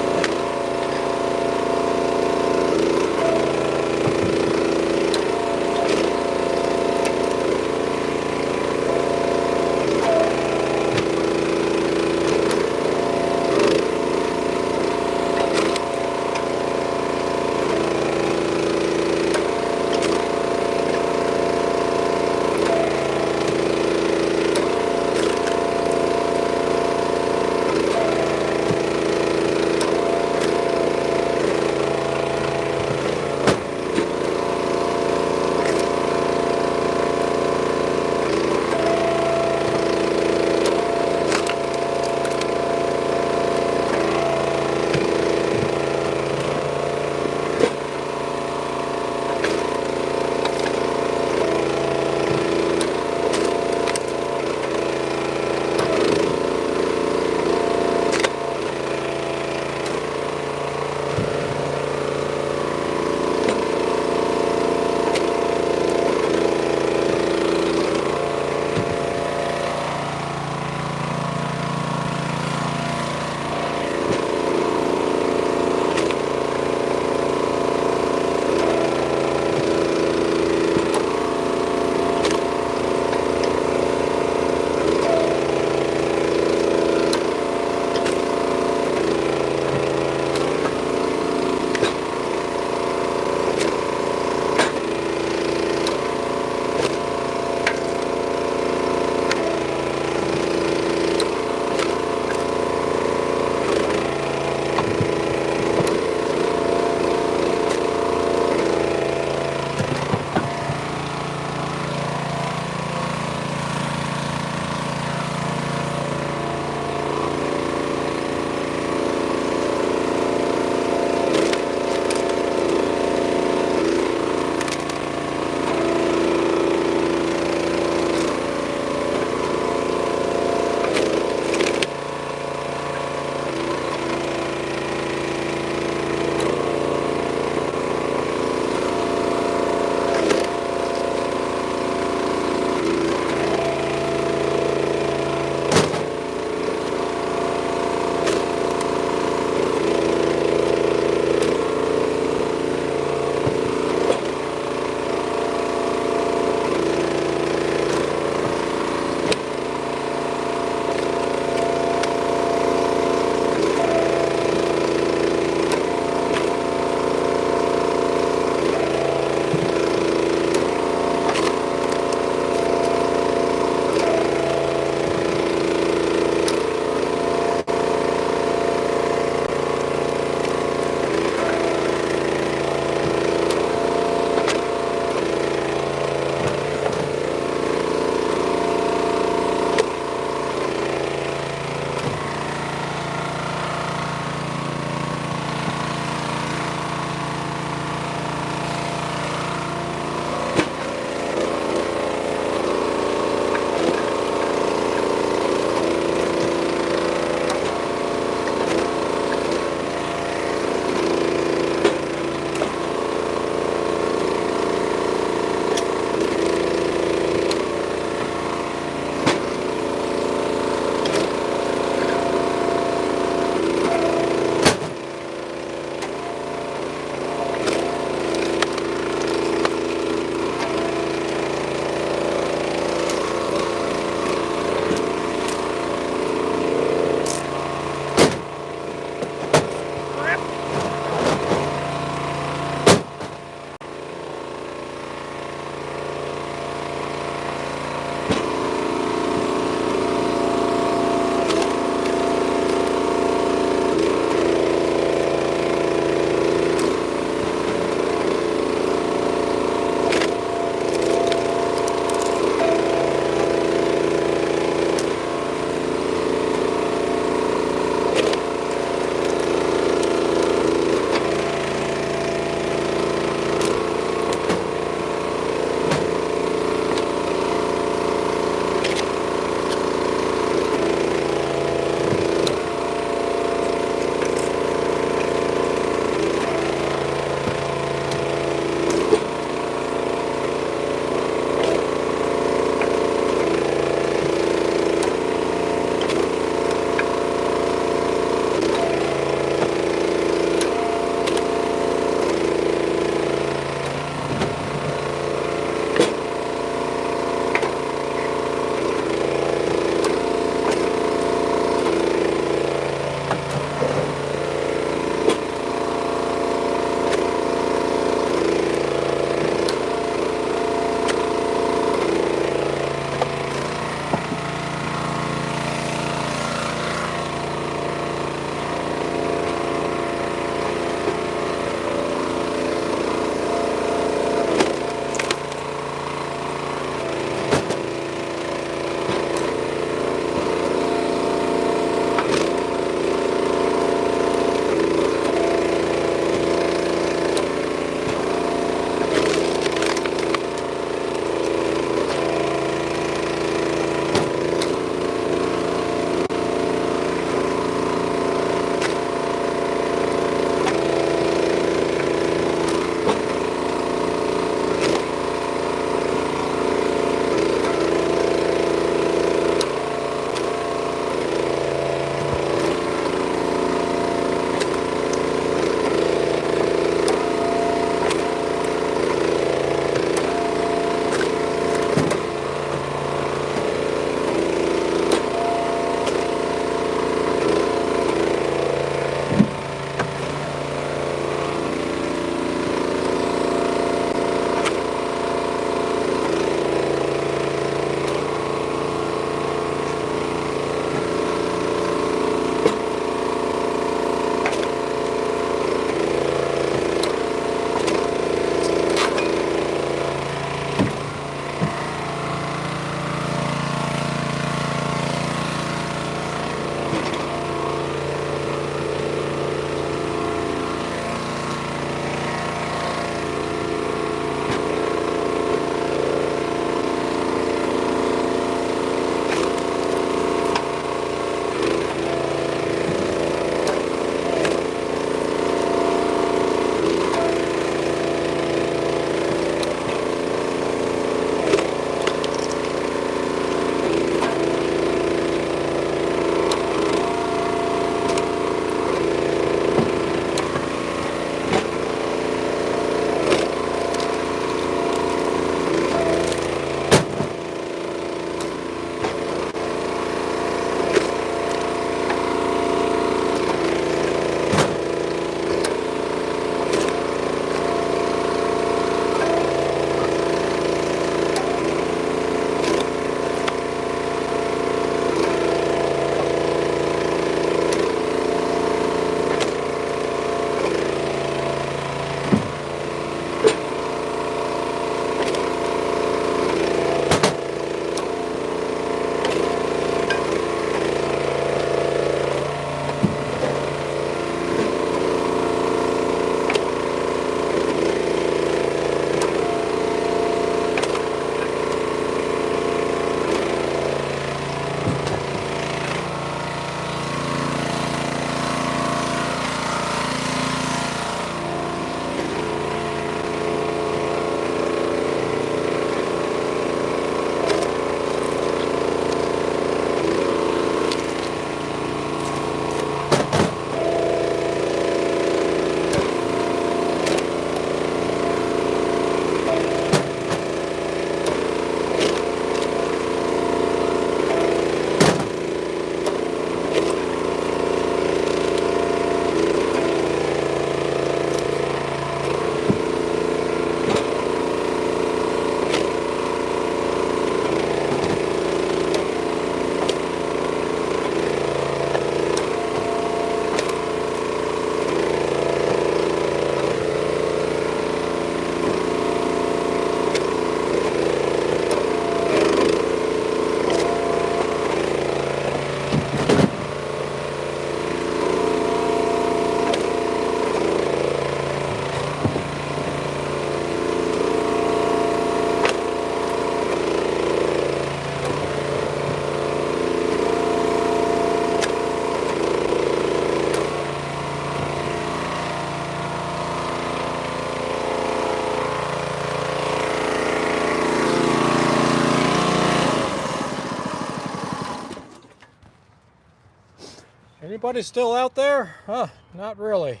Everybody's still out there? Huh, not really.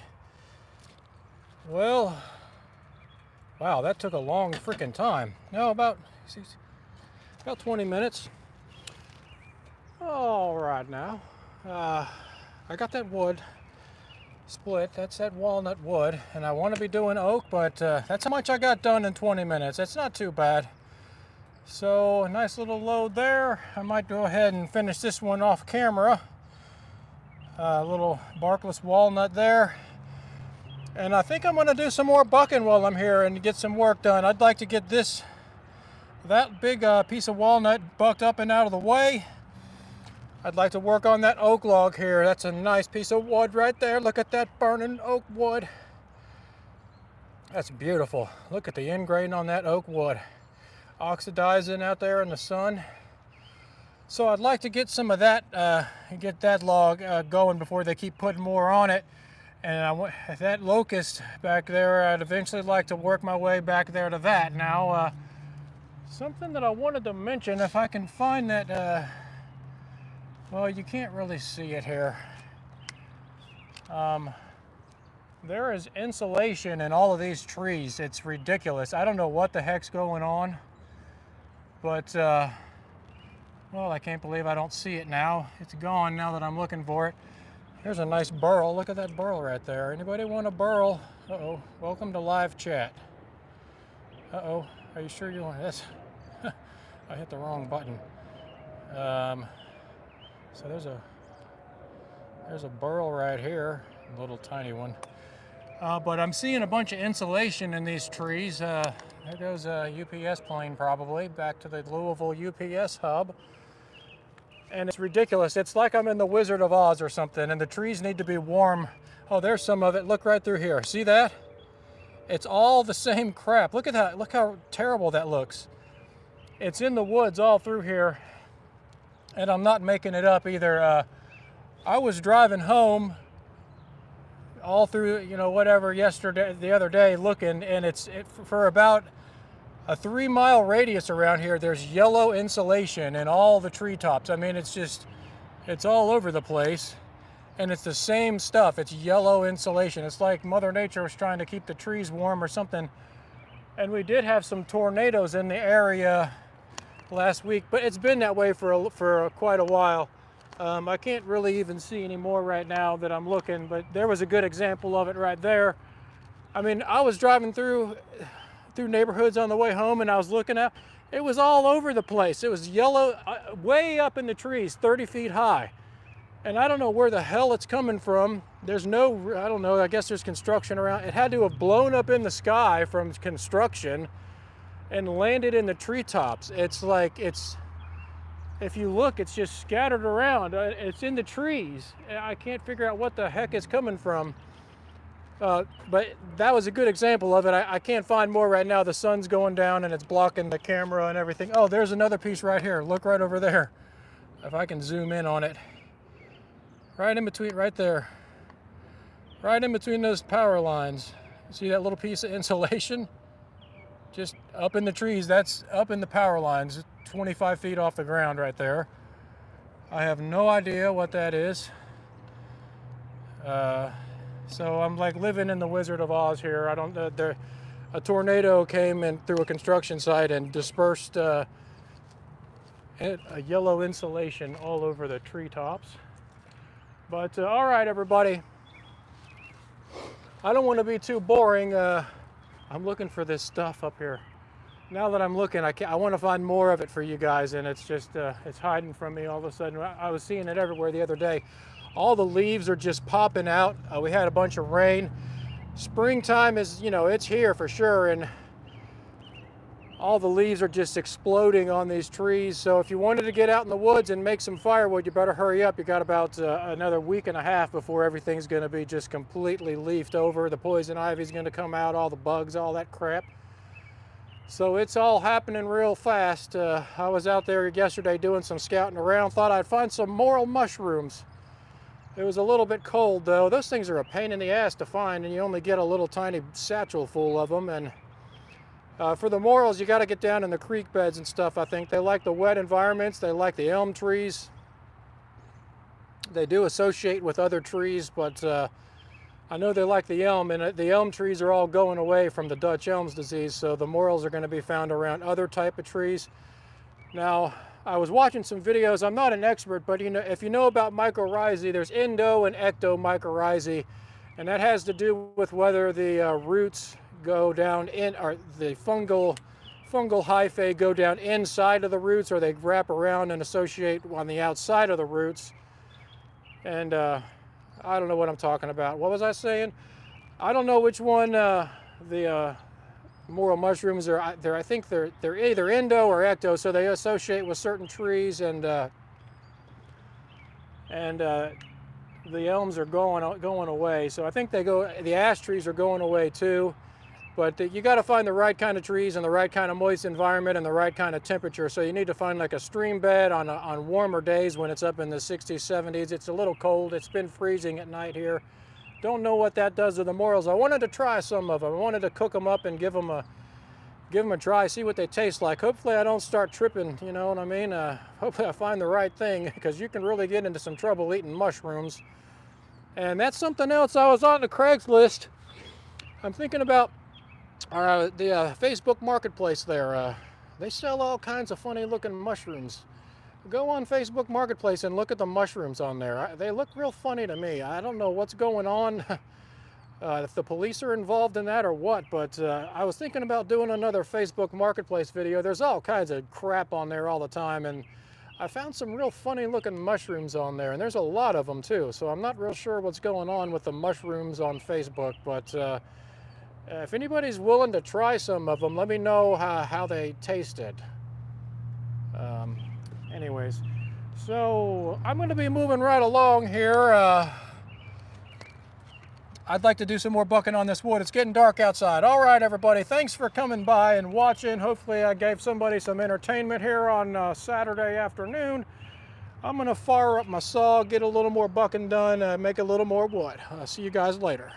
Well, wow, that took a long freaking time. No, about 20 minutes. All right now. I got that wood split. That's that walnut wood, and I want to be doing oak, but that's how much I got done in 20 minutes. That's not too bad. So, a nice little load there. I might go ahead and finish this one off camera. A little barkless walnut there. And I think I'm going to do some more bucking while I'm here and get some work done. I'd like to get that big piece of walnut bucked up and out of the way. I'd like to work on that oak log here. That's a nice piece of wood right there. Look at that burning oak wood. That's beautiful. Look at the ingrain on that oak wood. Oxidizing out there in the sun. So I'd like to get some of that, get that log going before they keep putting more on it. And that locust back there, I'd eventually like to work my way back there to that. Now, something that I wanted to mention, if I can find that, well, you can't really see it here. There is insulation in all of these trees. It's ridiculous. I don't know what the heck's going on, but, well, I can't believe I don't see it now. It's gone now that I'm looking for it. Here's a nice burl. Look at that burl right there. Anybody want a burl? Uh-oh. Welcome to live chat. Uh-oh. Are you sure you want this? I hit the wrong button. So there's a burl right here, a little tiny one. But I'm seeing a bunch of insulation in these trees. There goes a UPS plane probably, back to the Louisville UPS hub. And it's ridiculous. It's like I'm in the Wizard of Oz or something, and the trees need to be warm. Oh, there's some of it. Look right through here. See that? It's all the same crap. Look at that. Look how terrible that looks. It's in the woods all through here, and I'm not making it up either. I was driving home all through, you know, whatever, the other day looking, and for about a 3-mile radius around here, there's yellow insulation in all the treetops. I mean, it's all over the place, and it's the same stuff. It's yellow insulation. It's like Mother Nature was trying to keep the trees warm or something. And we did have some tornadoes in the area last week, but it's been that way for quite a while. I can't really even see any more right now that I'm looking, but there was a good example of it right there. I mean, I was driving through neighborhoods on the way home, and I was looking at it. Was all over the place. It was yellow, way up in the trees, 30 feet high. And I don't know where the hell it's coming from. There's no, I don't know, I guess there's construction around. It had to have blown up in the sky from construction and landed in the treetops. It's like, if you look, it's just scattered around. It's in the trees. I can't figure out what the heck it's coming from. But that was a good example of it. I can't find more right now. The sun's going down and it's blocking the camera and everything. Oh, there's another piece right here. Look right over there. If I can zoom in on it. Right in between, right there. Right in between those power lines. See that little piece of insulation? Just up in the trees. That's up in the power lines, 25 feet off the ground right there. I have no idea what that is. So I'm like living in the Wizard of Oz here. I don't. A tornado came in through a construction site and dispersed a yellow insulation all over the treetops. But all right, everybody. I don't want to be too boring. I'm looking for this stuff up here. Now that I'm looking, I want to find more of it for you guys, and it's just it's hiding from me all of a sudden. I was seeing it everywhere the other day. All the leaves are just popping out. We had a bunch of rain. Springtime is, you know, it's here for sure, and all the leaves are just exploding on these trees. So if you wanted to get out in the woods and make some firewood, you better hurry up. You got about another week and a half before everything's going to be just completely leafed over. The poison ivy's going to come out, all the bugs, all that crap. So it's all happening real fast. I was out there yesterday doing some scouting around. Thought I'd find some morel mushrooms. It was a little bit cold though. Those things are a pain in the ass to find, and you only get a little tiny satchel full of them. And for the morels, you got to get down in the creek beds and stuff. I think they like the wet environments. They like the elm trees. They do associate with other trees, but I know they like the elm, and the elm trees are all going away from the Dutch elms disease, so the morels are going to be found around other type of trees. Now, I was watching some videos. I'm not an expert, but you know, if you know about mycorrhizae, there's endo and ectomycorrhizae, and that has to do with whether the roots go down in, or the fungal hyphae go down inside of the roots, or they wrap around and associate on the outside of the roots. And I don't know what I'm talking about. What was I saying? I don't know which one the morel mushrooms are. I think they're either endo or ecto, so they associate with certain trees, and the elms are going away. So I think the ash trees are going away too. But you got to find the right kind of trees and the right kind of moist environment and the right kind of temperature. So you need to find like a stream bed on warmer days when it's up in the 60s, 70s. It's a little cold. It's been freezing at night here. Don't know what that does to the morels. I wanted to try some of them. I wanted to cook them up and give them a try, see what they taste like. Hopefully I don't start tripping, you know what I mean? Hopefully I find the right thing, because you can really get into some trouble eating mushrooms. And that's something else. I was on the Craigslist. I'm thinking about the Facebook Marketplace there. They sell all kinds of funny looking mushrooms. Go on Facebook Marketplace and look at the mushrooms on there. They look real funny to me. I don't know what's going on, if the police are involved in that or what, but I was thinking about doing another Facebook Marketplace video. There's all kinds of crap on there all the time, and I found some real funny looking mushrooms on there, and there's a lot of them too, so I'm not real sure what's going on with the mushrooms on Facebook, but if anybody's willing to try some of them, let me know how they tasted. Anyways, so I'm going to be moving right along here. I'd like to do some more bucking on this wood. It's getting dark outside. All right, everybody, thanks for coming by and watching. Hopefully I gave somebody some entertainment here on Saturday afternoon. I'm going to fire up my saw, get a little more bucking done, make a little more wood. See you guys later.